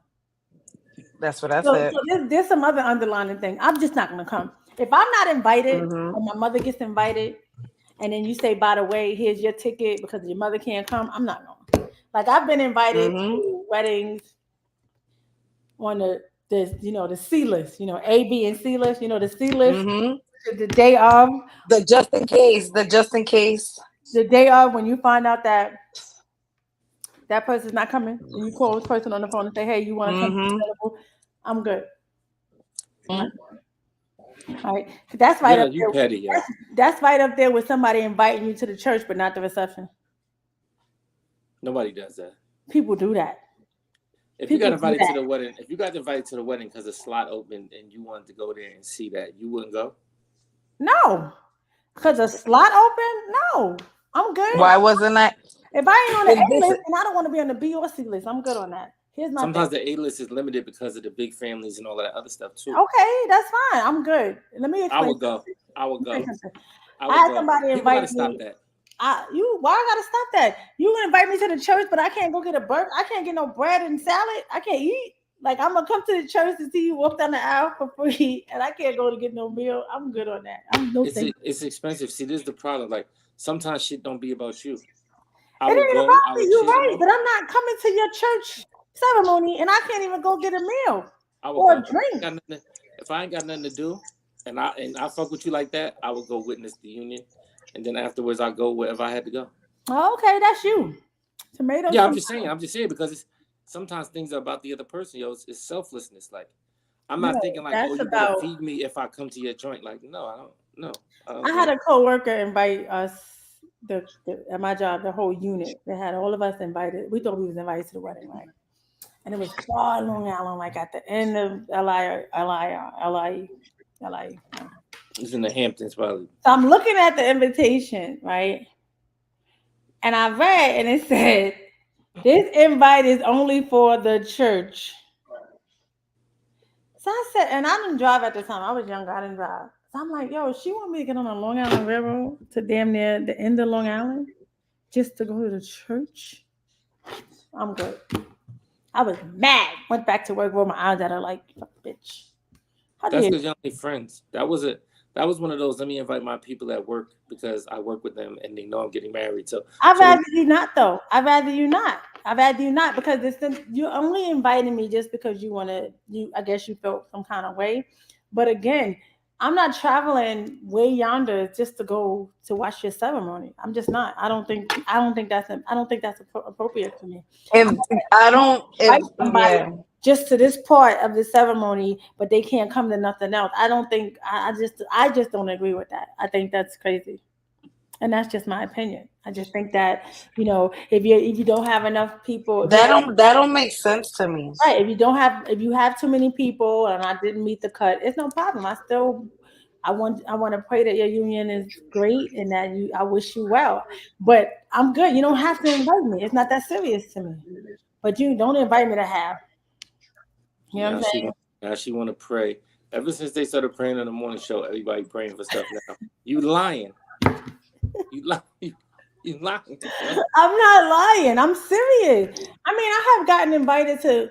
That's what I So said. there's some other underlying thing. I'm just not gonna come. If I'm not invited Mm-hmm. or my mother gets invited, and then you say, by the way, here's your ticket because your mother can't come, I'm not going. Like I've been invited Mm-hmm. to weddings on the C list, A, B, and C list, the C list, Mm-hmm. the day of, The just in case. The just in case. the day of when you find out that that person's not coming, and you call this person on the phone and say, "Hey, you want to come to the Mm-hmm. syllable?" I'm good. I'm not, Mm-hmm. all right. That's right Yo, up you there. petty, yo. That's right up there with somebody inviting you to the church, but not the reception. Nobody does that. People do that. If you got People do invited to that. the wedding, if you got invited to the wedding because the slot opened and you wanted to go there and see that, you wouldn't go. No, because a slot open. No, I'm good. Why wasn't I? If I ain't on the If A this, list, and I don't want to be on the B or C list, I'm good on that. Here's my thing. Sometimes the A list is limited because of the big families and all of that other stuff too. Okay, that's fine. I'm good. Let me I explain would go. something. I would Let me go. explain something. I I would had go. somebody People got invite to stop me. that. Why I gotta stop that? You gonna invite me to the church, but I can't go get a burger. I can't get no bread and salad. I can't eat. Like I'm gonna come to the church to see you walk down the aisle for free, and I can't go to get no meal. I'm good on that. I'm no It's thank. it's expensive. See, this is the problem. Like sometimes shit don't be about you. I It would ain't go. about I me. would You're cheer them right, on. but I'm not coming to your church ceremony, and I can't even go get a meal I would or a go. drink. If I ain't got nothing to do, and I fuck with you like that, I would go witness the union, and then afterwards I go wherever I had to go. Oh, okay, that's you. Tomatoes, Yeah, I'm just saying. tomatoes. I'm just saying because it's sometimes things are about the other person. Yo, it's selflessness. Like I'm No, not thinking like, oh, that's you're gonna about. feed me if I come to your joint. Like, no, I don't. No, I I don't had know. a coworker invite us at my job, the whole unit. They had all of us invited. We thought we was invited to the wedding, right? And it was far Long Island, like at the end of LI. It's in the Hamptons, probably. So I'm looking at the invitation, right? And I read, and it said, "This invite is only for the church." So I said, and I didn't drive at the time. I was younger. I didn't drive. So I'm like, yo, she want me to get on a Long Island Railroad to damn near the end of Long Island just to go to the church? I'm good. I was mad. Went back to work, rolled my eyes at her like, bitch. How That's dare because y'all ain't friends. That was one of those. Let me invite my people at work because I work with them and they know I'm getting married. So I'd so when rather you not though. I'd rather you not. I'd rather you not because you're only inviting me just because you want to. You, I guess you felt some kind of way, but again, I'm not traveling way yonder just to go to watch your ceremony. I'm just not. I don't think. I don't think that's. I don't think that's appropriate for me. if I I'm don't, gonna if invite somebody yeah, just to this part of the ceremony, but they can't come to nothing else. I don't think. I just don't agree with that. I think that's crazy. And that's just my opinion. I just think that if you don't have enough people, if you that don't make sense to me. right, if you have too many people and I didn't meet the cut, it's no problem. I want to pray that your union is great and that I wish you well. But I'm good. You don't have to invite me. It's not that serious to me. But you don't invite me to have. You know what I'm now she saying? want now she want to pray. Ever since they started praying on the morning show, everybody praying for stuff now. You lying. You lying. You lying, yo. I'm not lying. I'm serious. I mean, I have gotten invited to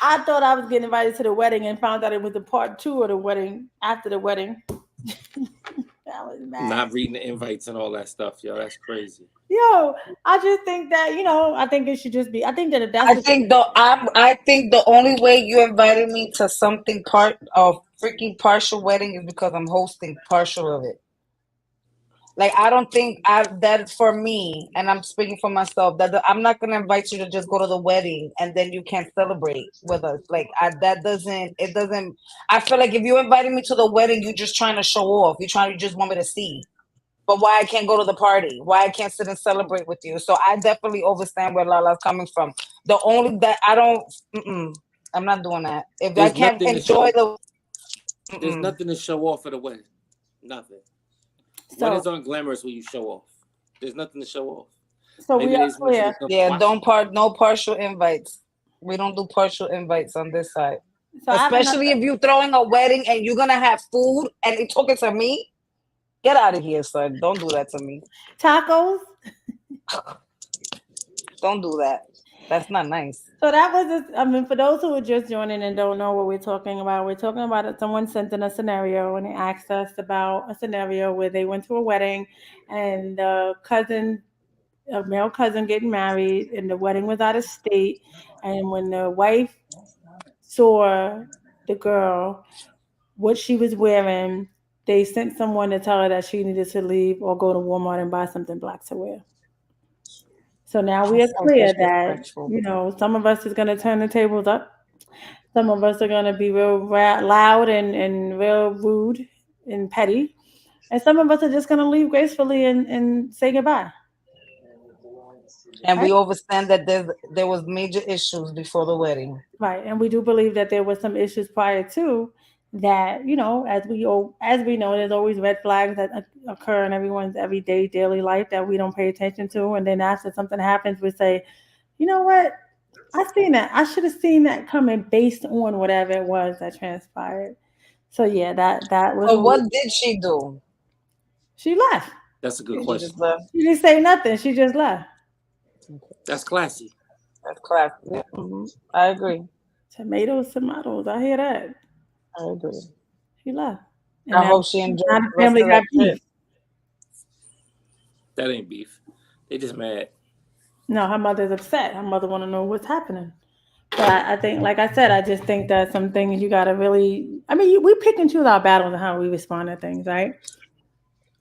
I thought I was getting invited to the wedding and found out it was the part two of the wedding after the wedding. I was mad. Not reading the invites and all that stuff, yo. That's crazy. Yo, I just think that, I think it should just be, I think that if that's I what, think the only way you invited me to something part of freaking partial wedding is because I'm hosting partial of it. Like I don't think I that for me, and I'm speaking for myself. I'm not gonna invite you to just go to the wedding and then you can't celebrate with us. Like that doesn't it doesn't. I feel like if you invited me to the wedding, you're just trying to show off. You just want me to see. But why I can't go to the party? Why I can't sit and celebrate with you? So I definitely understand where Lala's coming from. The only that I don't, I'm not doing that. If I There's can't nothing to enjoy show. the, There's mm-mm. nothing to show off at a wedding. Nothing. so, Weddings aren't glamorous when you show off. There's nothing to show off. so we Maybe are they just want you to clear. come Yeah, watch them. no partial invites. We don't do partial invites on this side. So I have another, Especially if you're throwing a wedding and you're gonna have food and you're talking to me. Get out of here, son. Don't do that to me. tacos. Don't do that. That's not nice. So that was just, I mean, for those who are just joining and don't know what we're talking about it. Someone sent in a scenario and they asked us about a scenario where they went to a wedding and a male cousin getting married and the wedding was out of state. And when the wife saw the girl, what she was wearing, they sent someone to tell her that she needed to leave or go to Walmart and buy something black to wear. So now we are That's so clear that, disrespectful. some of us is going to turn the tables up. Some of us are going to be real loud and real rude and petty. And some of us are just going to leave gracefully and say goodbye. And Right? we understand that there was major issues before the wedding. Right. And we do believe that there were some issues prior to that, as we know, there's always red flags that occur in everyone's everyday daily life that we don't pay attention to. And then after something happens, we say, you know what? I seen that. I should have seen that coming based on whatever it was that transpired. So yeah, that was So what what did she do? she left. That's a good She just question. left. She didn't say nothing. She just left. That's classy. That's class. Yeah, I agree. Tomatoes, tomatoes. I hear that. I agree. She left. And I now, hope she enjoyed now the the rest family of that got trip. beef. That ain't beef. They just mad. No, her mother's upset. Her mother want to know what's happening. But I think, like I said, I just think that some things you got to really. I mean, we pick and choose our battles and how we respond to things, right?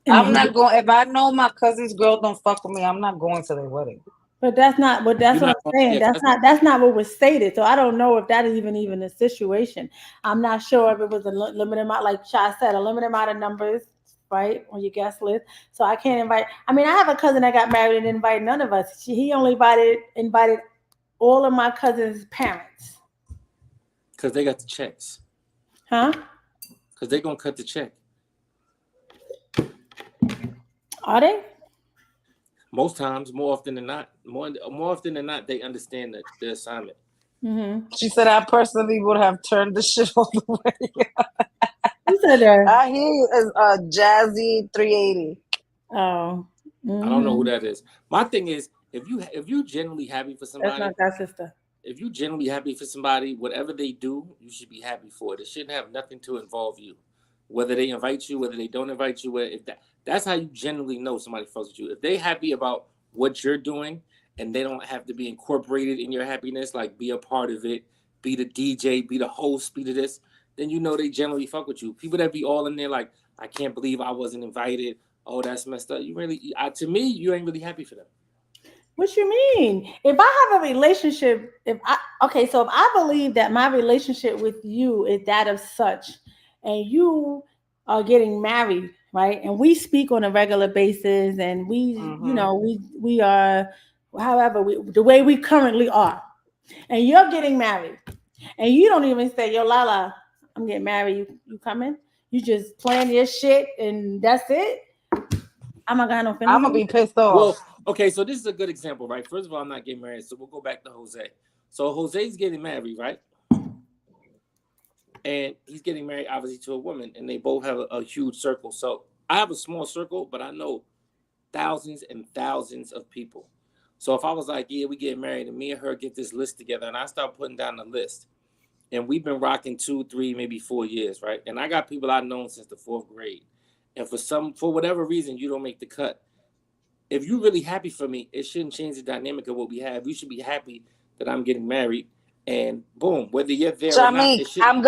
And I'm then, not going. If I know my cousin's girl don't fuck with me, I'm not going to their wedding. but that's not what that's You're what not I'm going to saying. your That's cousin? not what was stated. So I don't know if that is even a situation. I'm not sure if it was a limited amount, like Shy said, a limited amount of numbers, right, on your guest list. So I can't invite. I mean, I have a cousin that got married and didn't invite none of us. He only invited all of my cousin's parents. Because they got the checks. Huh? Because they're going to cut the check. Are they? Most times, more often than not, they understand the assignment. Mm-hmm. She said, I personally would have turned the shit all the way. Who said that? I hear you as Jazzy 380. Oh. I don't know who Mm-hmm. that is. My thing is, if you genuinely happy for That's somebody, not that sister. if you genuinely happy for somebody, whatever they do, you should be happy for it. It shouldn't have nothing to involve you. Whether they invite you, whether they don't invite you, if that's how you genuinely know somebody fucks with you. If they happy about what you're doing and they don't have to be incorporated in your happiness, like be a part of it, be the DJ, be the host, be the this, then you know they generally fuck with you. People that be all in there like, I can't believe I wasn't invited. Oh, that's messed up. You really, to me, you ain't really happy for them. What you mean? If I have a relationship, so if I believe that my relationship with you is that of such, and you are getting married, right? And we speak on a regular basis, and Mm-hmm. we are, however, the way we currently are, and you're getting married, and you don't even say, "Yo, Lala, I'm getting married. You coming?" You just plan your shit, and that's it. I'm not got no I'm feelings. going to be pissed off. Well, okay, so this is a good example, right? First of all, I'm not getting married, so we'll go back to Jose. So Jose's getting married, right? And he's getting married, obviously, to a woman, and they both have a huge circle. So I have a small circle, but I know thousands and thousands of people. So if I was like, yeah, we get married, and me and her get this list together, and I start putting down the list, and we've been rocking 2, 3, maybe 4 years, right? And I got people I've known since the 4th grade, and for whatever reason, you don't make the cut. If you're really happy for me, it shouldn't change the dynamic of what we have. You should be happy that I'm getting married, and boom, whether you're there or not, Jamie, it shouldn't. I'm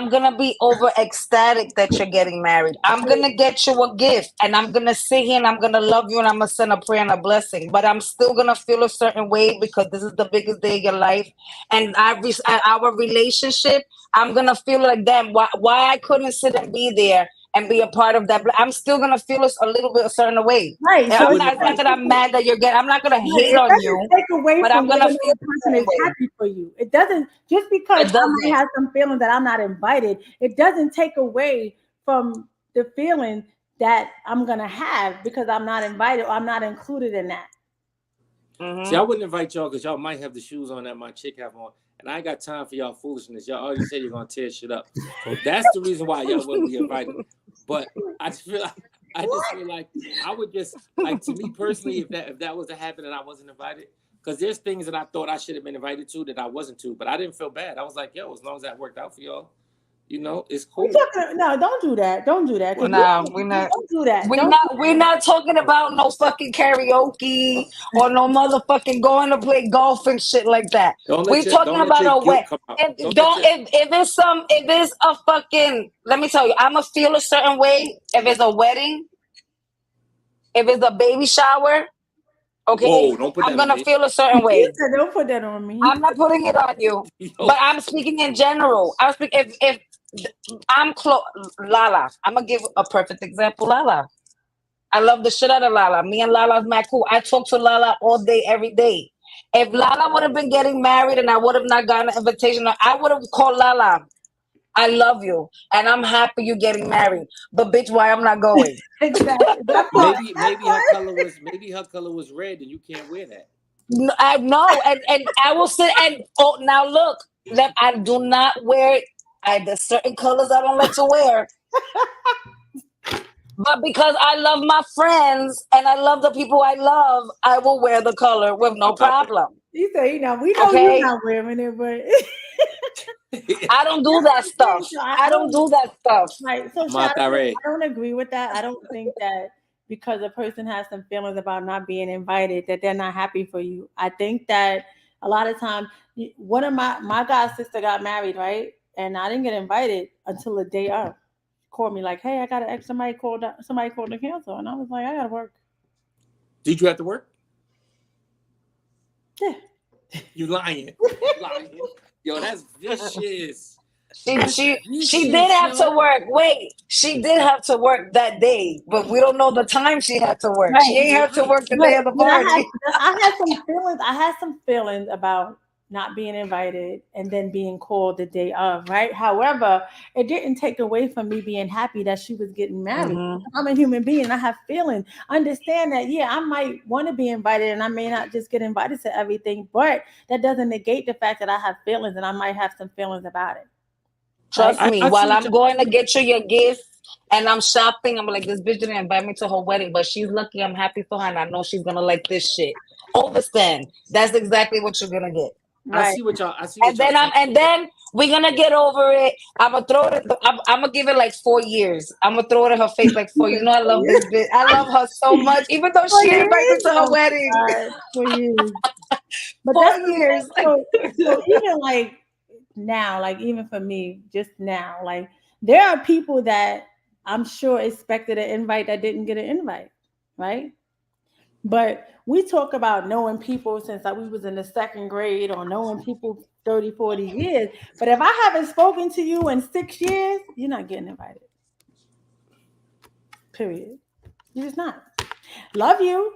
gonna be over ecstatic that you're getting married. I'm gonna get you a gift and I'm gonna sit here and I'm gonna love you and I'm gonna send a prayer and a blessing. But I'm still gonna feel a certain way because this is the biggest day of your life. And our relationship, I'm gonna feel like damn, why I couldn't sit and be there and be a part of that. I'm still gonna feel a little bit a certain way. Right. And I So wouldn't it's not invite. that I'm mad that you're getting. I'm not gonna hate it on doesn't you, take away but from I'm whether gonna or not feel the a person certain is way. happy for you. It doesn't just because It I might doesn't. have some feelings that I'm not invited. It doesn't take away from the feeling that I'm gonna have because I'm not invited or I'm not included in that. See, I Hmm. wouldn't invite y'all because y'all might have the shoes on that my chick have on, and I ain't got time for y'all foolishness. Y'all already said you're gonna tear shit up, so that's the reason why y'all wouldn't be invited. But I just feel like I would just like, to me personally, if that was to happen and I wasn't invited, because there's things that I thought I should have been invited to that I wasn't to, but I didn't feel bad. I was like, yo, as long as that worked out for y'all, it's We cool. talking no, don't do that. Don't do that because No, we're not. don't do that. We're Don't not. We're not talking about no fucking karaoke or no motherfucking going to play golf and shit like that. We're talking Don't let about your a guilt wet. come out. If Don't let don't your if it's a fucking, let me tell you, I'ma feel a certain way if it's a wedding, if it's a baby shower, Okay, Whoa, don't put I'm that on gonna me. feel a certain He way. said, "Don't put that on me." I'm not putting it on you, Yo, but I'm speaking in general. I'm speaking if I'm close. Lala, I'm gonna give a perfect example. Lala, I love the shit out of Lala. Me and Lala's my cool. I talk to Lala all day, every day. If Lala would have been getting married and I would have not gotten an invitation, I would have called Lala. I love you and I'm happy you getting married. But bitch, why I'm not going? Exactly. That part. That maybe her part. color was red, and you can't wear that. I know, and I will sit and oh now look, that I do not wear. There's certain colors I don't like to wear, but because I love my friends and I love the people I love, I will wear the color with no problem. He said, "You know, we know you're Okay, not wearing it, but I don't do that's what that I'm saying." stuff. So I I don't don't do that stuff. right. So Shay, Matare. I don't agree with that. I don't think that because a person has some feelings about not being invited, that they're not happy for you. I think that a lot of times, one of my god sister got married, right, and I didn't get invited until the day of. Called me like, "Hey, I got to ex somebody called to cancel," and I was like, "I gotta work." Did you have to work? Yeah. You lying. You lying. Yo, that's vicious. She That's she she did vicious, have to yo. work. Wait, she did have to work that day, but we don't know the time she had to work. She Right. ain't have to Right. work the But day of the but party. I had some feelings. I had some feelings about not being invited and then being called the day of, right? However, it didn't take away from me being happy that she was getting married. Hmm. I'm a human being and I have feelings. Understand that, yeah, I might want to be invited and I may not just get invited to everything, but that doesn't negate the fact that I have feelings and I might have some feelings about it. Right? Trust me, I see while what I'm y'all. going to get you your gift and I'm shopping, I'm like, this bitch didn't invite me to her wedding, but she's lucky. I'm happy for her, and I know she's gonna like this shit. Overspend. That's exactly what you're gonna get. Right. I see what y'all saying. And then we're gonna get over it. I'm gonna throw it. I'm gonna give it like 4 years. I'm gonna throw it in her face like He four. You said know, I 4 love years. this bitch. I love her so much, even though 4 she didn't invite me years? to her Oh wedding. my God. 4 years. But four that's what I'm years. saying. So even like now, like even for me, just now, like there are people that I'm sure expected an invite that didn't get an invite, right? But we talk about knowing people since like we was in the second grade or knowing people 30, 40 years. But if I haven't spoken to you in 6 years, you're not getting invited. Period. You're just not. Love you.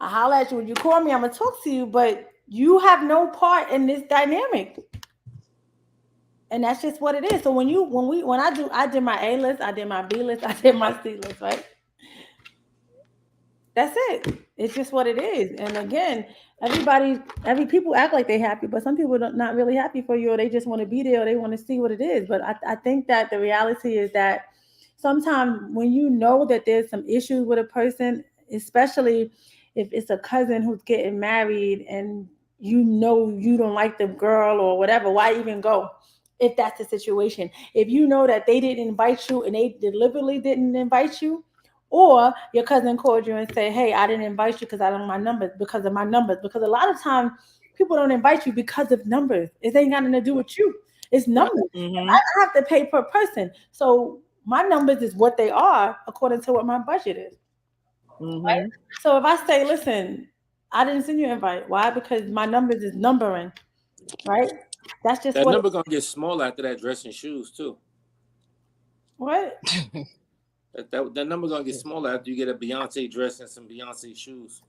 I holler at you when you call me. I'm gonna talk to you, but you have no part in this dynamic, and that's just what it is. So I did my A list, I did my B list, I did my C list, right? That's it. It's just what it is. And again, every people act like they happy, but some people not really happy for you, or they just want to be there, or they want to see what it is. But I think that the reality is that sometimes when you know that there's some issues with a person, especially if it's a cousin who's getting married and you know you don't like the girl or whatever, why even go? If that's the situation, if you know that they didn't invite you and they deliberately didn't invite you, or your cousin called you and say, "Hey, I didn't invite you because I don't my numbers because of my numbers." Because a lot of times people don't invite you because of numbers. It ain't got nothing to do with you. It's Right. numbers. Hmm. I have to pay per person. So my numbers is what they are according to what my budget is. Right? Hmm. So if I say, "Listen, I didn't send you an invite. Why? Because my numbers is numbering, right? That's just That what it number gonna get smaller after that dress and shoes too. what That number gonna get smaller after you get a Beyonce dress and some Beyonce shoes.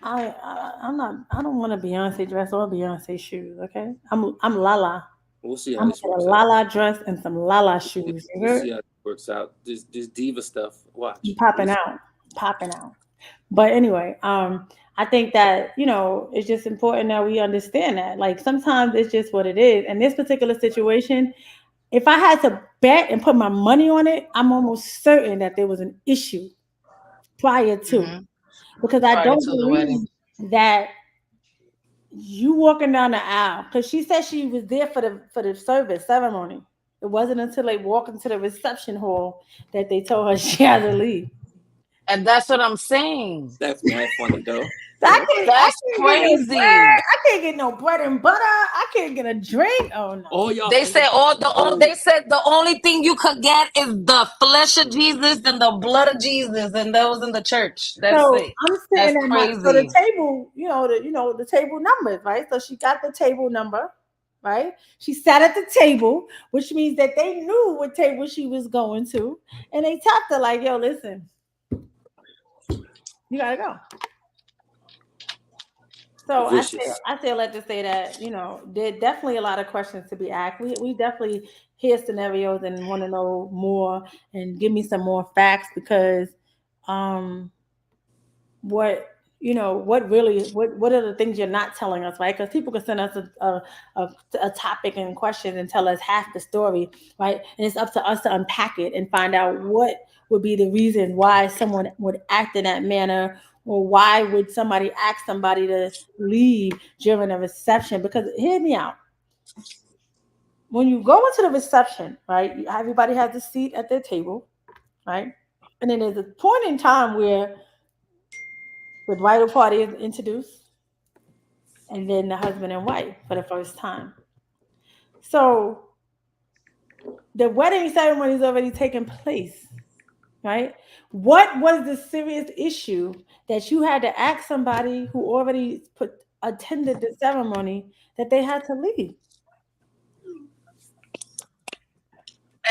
I'm not I don't want a Beyonce dress or Beyonce shoes, okay? I'm Lala. We'll see how I'm this gonna get a works out. Lala dress and some Lala shoes. You We'll heard? see how this works out. This diva stuff. I'm Watch. We'll popping see. out, popping out. But anyway, I think that it's just important that we understand that. Like sometimes it's just what it is. In this particular situation, if I had to bet and put my money on it, I'm almost certain that there was an issue prior to, Hmm. because I Prior don't to the wedding. believe that you walking down the aisle, because she said she was there for the service ceremony. It wasn't until they walked into the reception hall that they told her she had to leave. And that's what I'm saying. That's mad funny though. I That's can't get no bread. crazy. I can't get no bread and butter. I can't get a drink. Oh no. All y'all They said Filipino, they said the only thing you could get is the flesh of Jesus and the blood of Jesus, and that was in the church. That's So it. I'm That's sitting at the crazy. table, the table numbers, right? So she got the table number, right? She sat at the table, which means that they knew what table she was going to, and they tapped her like, "Yo, listen, you gotta go." So vicious. I say let to say that there are definitely a lot of questions to be asked. We definitely hear scenarios and want to know more and give me some more facts because um what what are the things you're not telling us, right? Because people can send us a topic and questions and tell us half the story, right? And it's up to us to unpack it and find out what would be the reason why someone would act in that manner, or why would somebody ask somebody to leave during a reception. Because hear me out, when you go into the reception, right, everybody has a seat at their table, right? And then there's a point in time where the bridal party is introduced, and then the husband and wife for the first time. So the wedding ceremony is already taken place, right? What was the serious issue that you had to ask somebody who already attended the ceremony that they had to leave?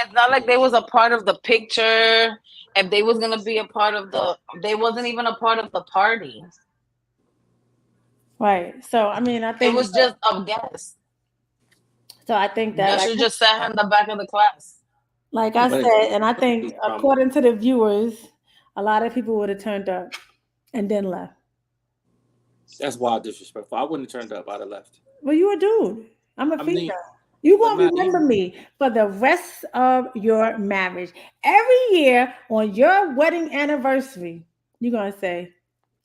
It's not like they was a part of the picture. If they was gonna be a part of they wasn't even a part of the party. Right. So I mean, I It think was just a guest. I think that That should just sat in the back of the class. like I When it said, and I comes to think this drama, according to the viewers, a lot of people would have turned up and then left. that's wild disrespectful. I wouldn't have turned up. I'd have left. Well, you a dude. I'm a I female. mean, You but gonna man, remember me for the rest of your marriage. Every year on your wedding anniversary, you're gonna say,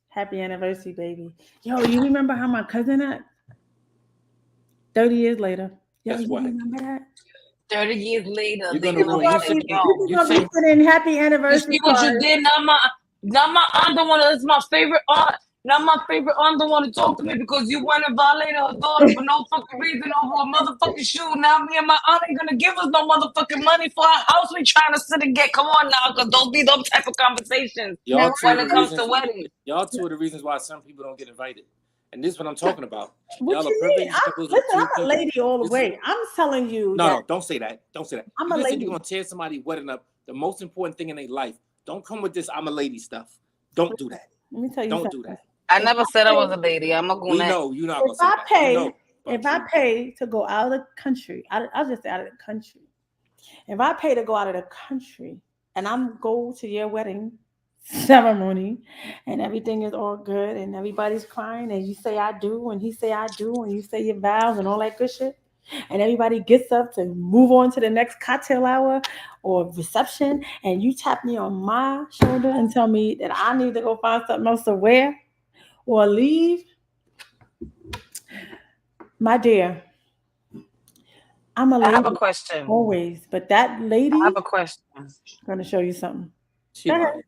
"Happy anniversary, baby." Yo, you remember how my cousin act? 30 years later. Yo, that's you whack. remember that? 30 years later, You're they gonna gonna ruin. be You like, say yo, People you gonna be say sending happy you anniversary see what you cards. did? Now my aunt don't wanna, it's my favorite aunt. Now my favorite aunt don't want to talk to me because you went and violated her daughter for no fucking reason over a motherfucking shoe. Now me and my aunt ain't gonna give us no motherfucking money for our house. We trying to sit and get. Come on now, because those be those type of conversations Now, y'all two of when the it comes to reasons. weddings. Y'all two of the reasons why some people don't get invited, and this is what I'm talking about. what Y'all are you perfect mean? examples of Listen, two I'm a people. lady all the This is way. I'm telling you no, that no. Don't say that. Don't say that. I'm You a just said you're lady. gonna tear somebody's wedding up. The most important thing in their life. Don't come with this "I'm a lady" stuff. Don't do that. Let me tell you Don't do something. that. I If never I said I was pay, a lady. I'm a We goonette. know you're not if gonna say I that. We pay, know if about I you. pay to go out of the country, I'll just say out of the country. If I pay to go out of the country and I'm go to your wedding ceremony and everything is all good and everybody's crying and you say I do and he say I do and you say your vows and all that good shit and everybody gets up to move on to the next cocktail hour or reception and you tap me on my shoulder and tell me that I need to go find something else to wear or leave, my dear, I'm a I have a lady question. always, but that I have lady a question. gonna show you something. She Go ahead. lying.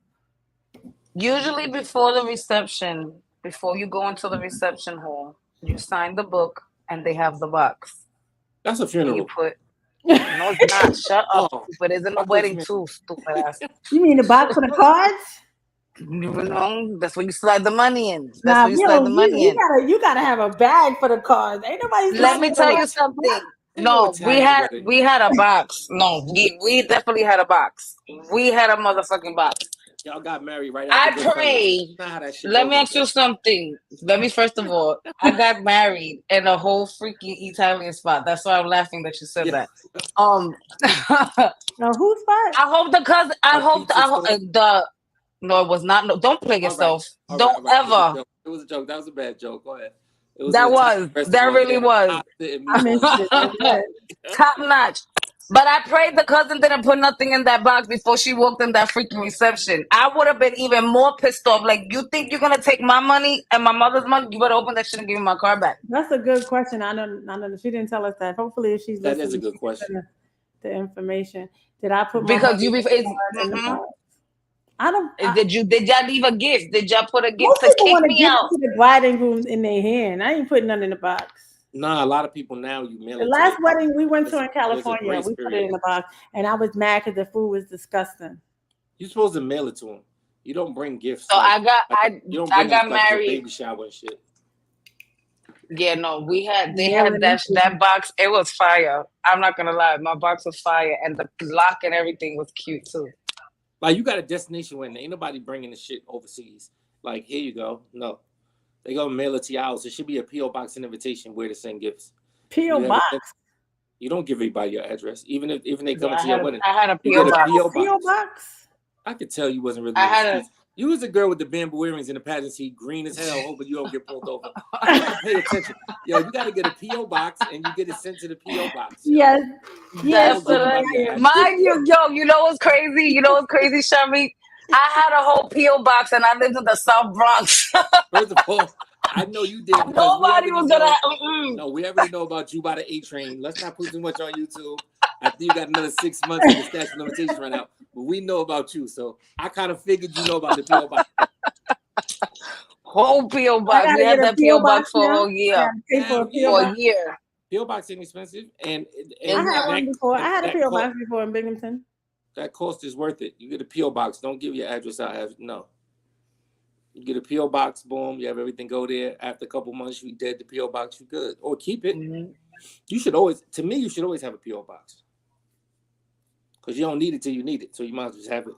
Usually before the reception, before you go into the reception hall, you sign the book and they have the box. That's a And you funeral. put, no, it's not. Shut up, Oh, stupid. It's in a I thought you wedding meant. too, stupid ass. You mean the box for the cards? You know, that's where you slide the money in. That's Nah, where you slide the money in. you gotta have a bag for the cards. Ain't nobody Ain't Let sliding me no tell no you money. something. ain't no No, Italian wedding. we had a box. No, we definitely had a box. We had a motherfucking box. Y'all got married right after I Goodfellas. pray. Not how that shit Let goes me like ask you that. something. Let me first of all, I got married in a whole freaking Italian spot. That's why I'm laughing that you said Yeah, that. Um, I No, who's fat? hope the cousin. a pizza store. The no, it was not. No, don't play All right, yourself. Don't all right. It was a ever. joke. It was a joke. That was a bad joke. Go ahead. It was an Italian That restaurant. They really had a was. pasta and I'm meatballs. interested. Go ahead. Top notch. But I prayed the cousin didn't put nothing in that box before she walked in that freaking reception. I would have been even more pissed off. Like, you think you're gonna take my money and my mother's money? You better open that shit and give me my car back. That's a good question. I know she didn't tell us that. Hopefully if she's That is a listening, good she can question. send us the information. Did I put my Because money you be in the it's card in the mhm. box? I don't. Did y'all leave a gift? Did y'all put a gift Most to people kick want to me give out? it to the bride and groom in their hand. I ain't putting nothing in the box. Nah, a lot of people now you mail The it to last them. wedding we went to in There's a California, grace we put it period. in the box, and I was mad because the food was disgusting. You're supposed to mail it to them. You don't bring gifts So like, you don't I bring them got like a married. baby shower and shit. Yeah, no, they Mail had it that box. It was fire. I'm not gonna lie, my box was fire, and the lock and everything was cute too. Like you got a destination wedding. Ain't nobody bringing the shit overseas. Like here you go. No, they go mail it to your house. It should be a PO box and invitation where to send gifts. P.O. box. You don't give everybody your address, even if they come Yeah, to your wedding. I had a You PO get a box. PO P.O. box. box. I could tell you wasn't really I in the had a streets. You was a girl with the bamboo earrings in the pageant seat, green as hell, hoping you don't get pulled over. You gotta pay attention. Yo, you gotta get a PO box and you get it sent to the PO box. Yo. Yes. Yes. Don't give nobody your address. Mind you, you know what's crazy? You know what's crazy, Shamik? I had a whole PO box, and I lived in the South Bronx. First of all, I know you did because Nobody was gonna. No, we already know about you by the A train. Let's not put too much on YouTube. I think you got another 6 months of the statute of limitations run out, but we know about you, so I kind of figured you know about the PO box. Whole PO box. We had that PO box for a whole year. For a year. PO box ain't expensive, and I had one before. I had a PO box cost, before in Binghamton. That cost is worth it. You get a PO box. Don't give your address out. No. You get a PO box. Boom. You have everything go there. After a couple months, you dead the PO box. You good, or keep it. Mm-hmm. You should always. To me, you should always have a PO box because you don't need it till you need it. So you might as well just have it.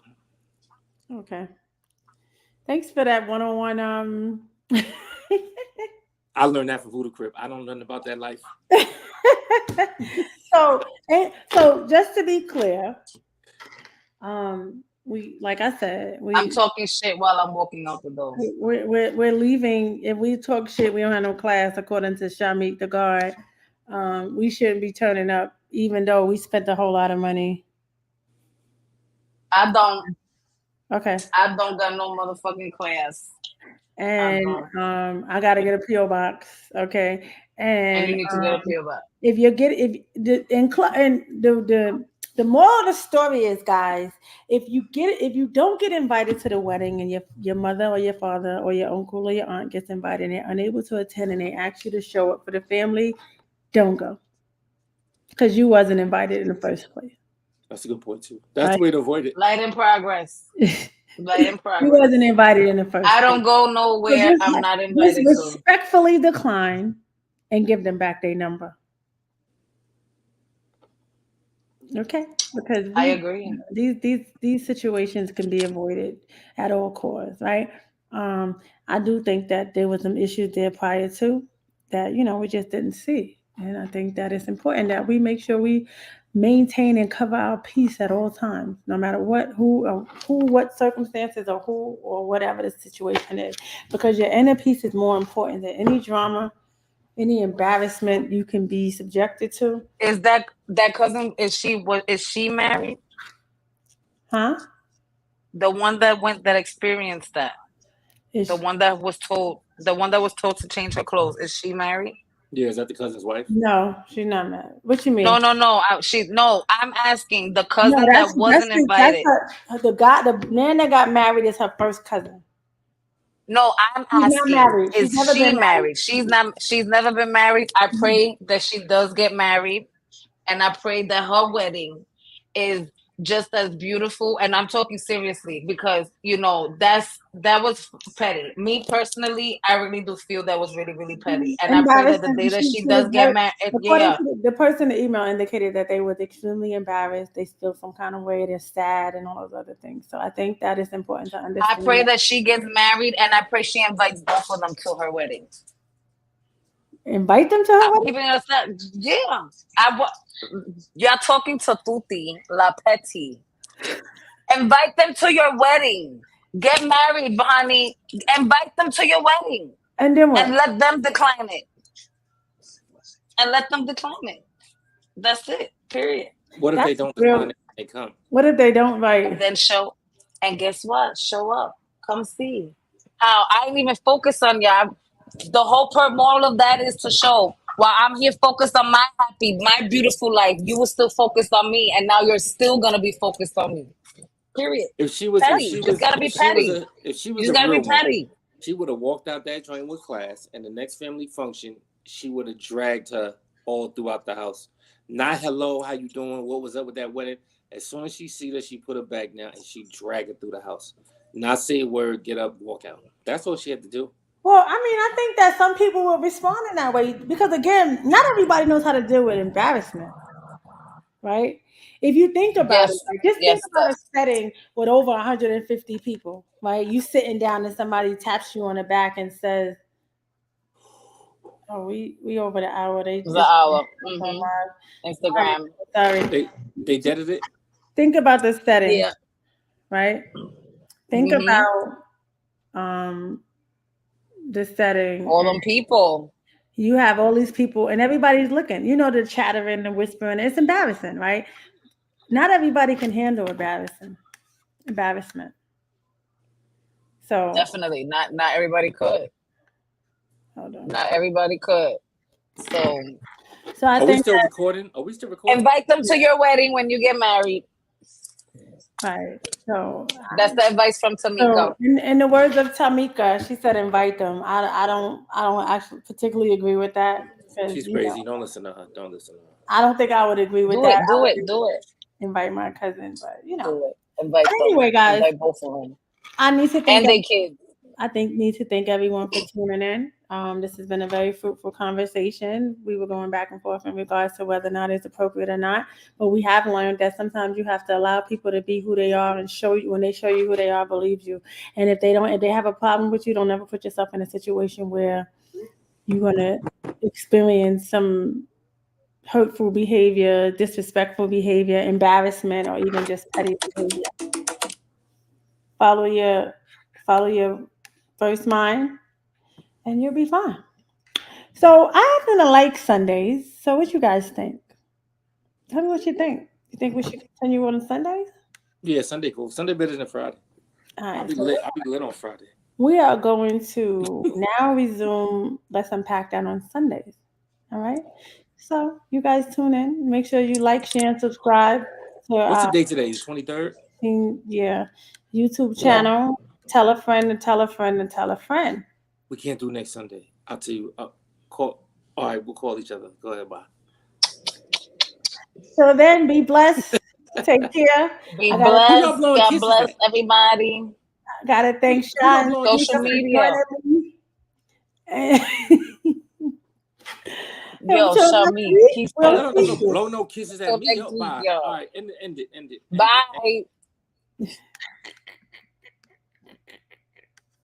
Okay. Thanks for that 101. I learned that from Voodoo Crib. I don't know nothing about that life. So just to be clear, we, like I said, I'm talking shit while I'm walking out the door. We're leaving. If we talk shit, we don't have no class, according to Shamik the guard. We shouldn't be turning up, even though we spent a whole lot of money. I don't. Okay. I don't got no motherfucking class. And I gotta get a PO box. Okay. And you need to get a PO box. If you get the moral of the story is, guys, if you don't get invited to the wedding and your mother or your father or your uncle or your aunt gets invited and they're unable to attend and they ask you to show up for the family, don't go. Because you wasn't invited in the first place. That's a good point too. That's the way to avoid it. Light in progress. Light in progress. You wasn't invited in the first place. I don't go nowhere. I'm not invited to. Respectfully decline and give them back their number. Okay, because I agree. These situations can be avoided at all costs, right? I do think that there was some issues there prior to that, we just didn't see, and I think that it's important that we make sure we maintain and cover our peace at all times, no matter what circumstances or who or whatever the situation is, because your inner peace is more important than any drama, any embarrassment you can be subjected to. Is that cousin? Is she married? Huh? The one that experienced that. The one that was told to change her clothes. Is she married? Yeah, is that the cousin's wife? No, she's not married. What you mean? No. I'm asking the cousin that wasn't invited. The man that got married is her first cousin. No, I'm asking, is she married? She's never been married. I pray that she does get married, and I pray that her wedding is just as beautiful. And I'm talking seriously because that was petty. Me personally, I really do feel that was really, really petty. And I pray that the day that she does get married, the person in the email indicated that they were extremely embarrassed. They feel some kind of way. They're sad and all those other things. So I think that is important to understand. I pray that she gets married, and I pray she invites both of them to her wedding. Invite them to her wedding? Yeah. You're talking to Tuti La Petty. Invite them to your wedding. Get married, honey. Invite them to your wedding. And then what? And let them decline it. That's it. Period. What if they don't decline it? They come. What if they don't invite? And then show. And guess what? Show up. Come see. How I didn't even focus on y'all. The whole moral of that is to show. While I'm here focused on my beautiful life, you were still focused on me, and now you're still gonna be focused on me. Period. If she was, Petty. Just gotta be petty. if she You was just a gotta be real one, petty. she would have walked out that joint with class, and the next family function, she would have dragged her all throughout the house. Not hello, how you doing? What was up with that wedding? As soon as she see that, she put her back down and she drag it through the house. Not say a word, get up, walk out. That's all she had to do. Well, I mean, I think that some people will respond in that way because, again, not everybody knows how to deal with embarrassment, right? If you think about it, Yes, like, just think yes, about a setting with over 150 people, right? You sitting down and somebody taps you on the back and says, "Oh, we over the hour." They the just hour. sorry, Instagram. sorry. They deaded it. Think about the setting, Yeah. right? Think Mm-hmm. about the setting. All them people. You have all these people and everybody's looking. You know, the chattering, the whispering. It's embarrassing, right? Not everybody can handle embarrassment. So Definitely. Not everybody could. hold on. Not everybody could. So So I Are we think still that recording? Are we still recording? invite them to your wedding when you get married. right. So That's the advice from Tamika. in the words of Tamika, she said invite them. I don't actually particularly agree with that because She's crazy. Don't listen to her. Don't listen to her. I don't think I would agree with Do that. it, I do would it, do it, invite my cousin, but do it. Invite But them. anyway, guys, Invite both of them. I need to thank And they kids. need to thank everyone for tuning in. This has been a very fruitful conversation. We were going back and forth in regards to whether or not it's appropriate or not. But we have learned that sometimes you have to allow people to be who they are and show you when they show you who they are, believe you. And if they have a problem with you, don't ever put yourself in a situation where you're gonna experience some hurtful behavior, disrespectful behavior, embarrassment, or even just petty behavior. Follow your follow your first mind and you'll be fine. So I happen to like Sundays. So what you guys think? Tell me what you think. You think we should continue on Sundays? Yeah, Sunday cool. Sunday better than Friday. All I'll right. be So lit. I'll be lit on Friday. we are going to now resume Let's Unpack That on Sundays. All right. So you guys tune in. Make sure you like, share, and subscribe to What's the our date today? The 23rd. yeah YouTube Yeah. channel. Tell a friend and tell a friend and tell a friend. We can't do next Sunday. I'll tell you. Call. All right, we'll call each other. Go ahead, bye. So then, be blessed. Take care. Be I gotta Who y'all blessed. blowing God kisses bless at? everybody. gotta thank Who y'all Sean blowing Social kisses for at? media. joining me. And Yo, until show next me. week, Peace we'll out. No, see blow you. no kisses at Till me. next Yo, week, bye. All y'all. right, end it. Bye.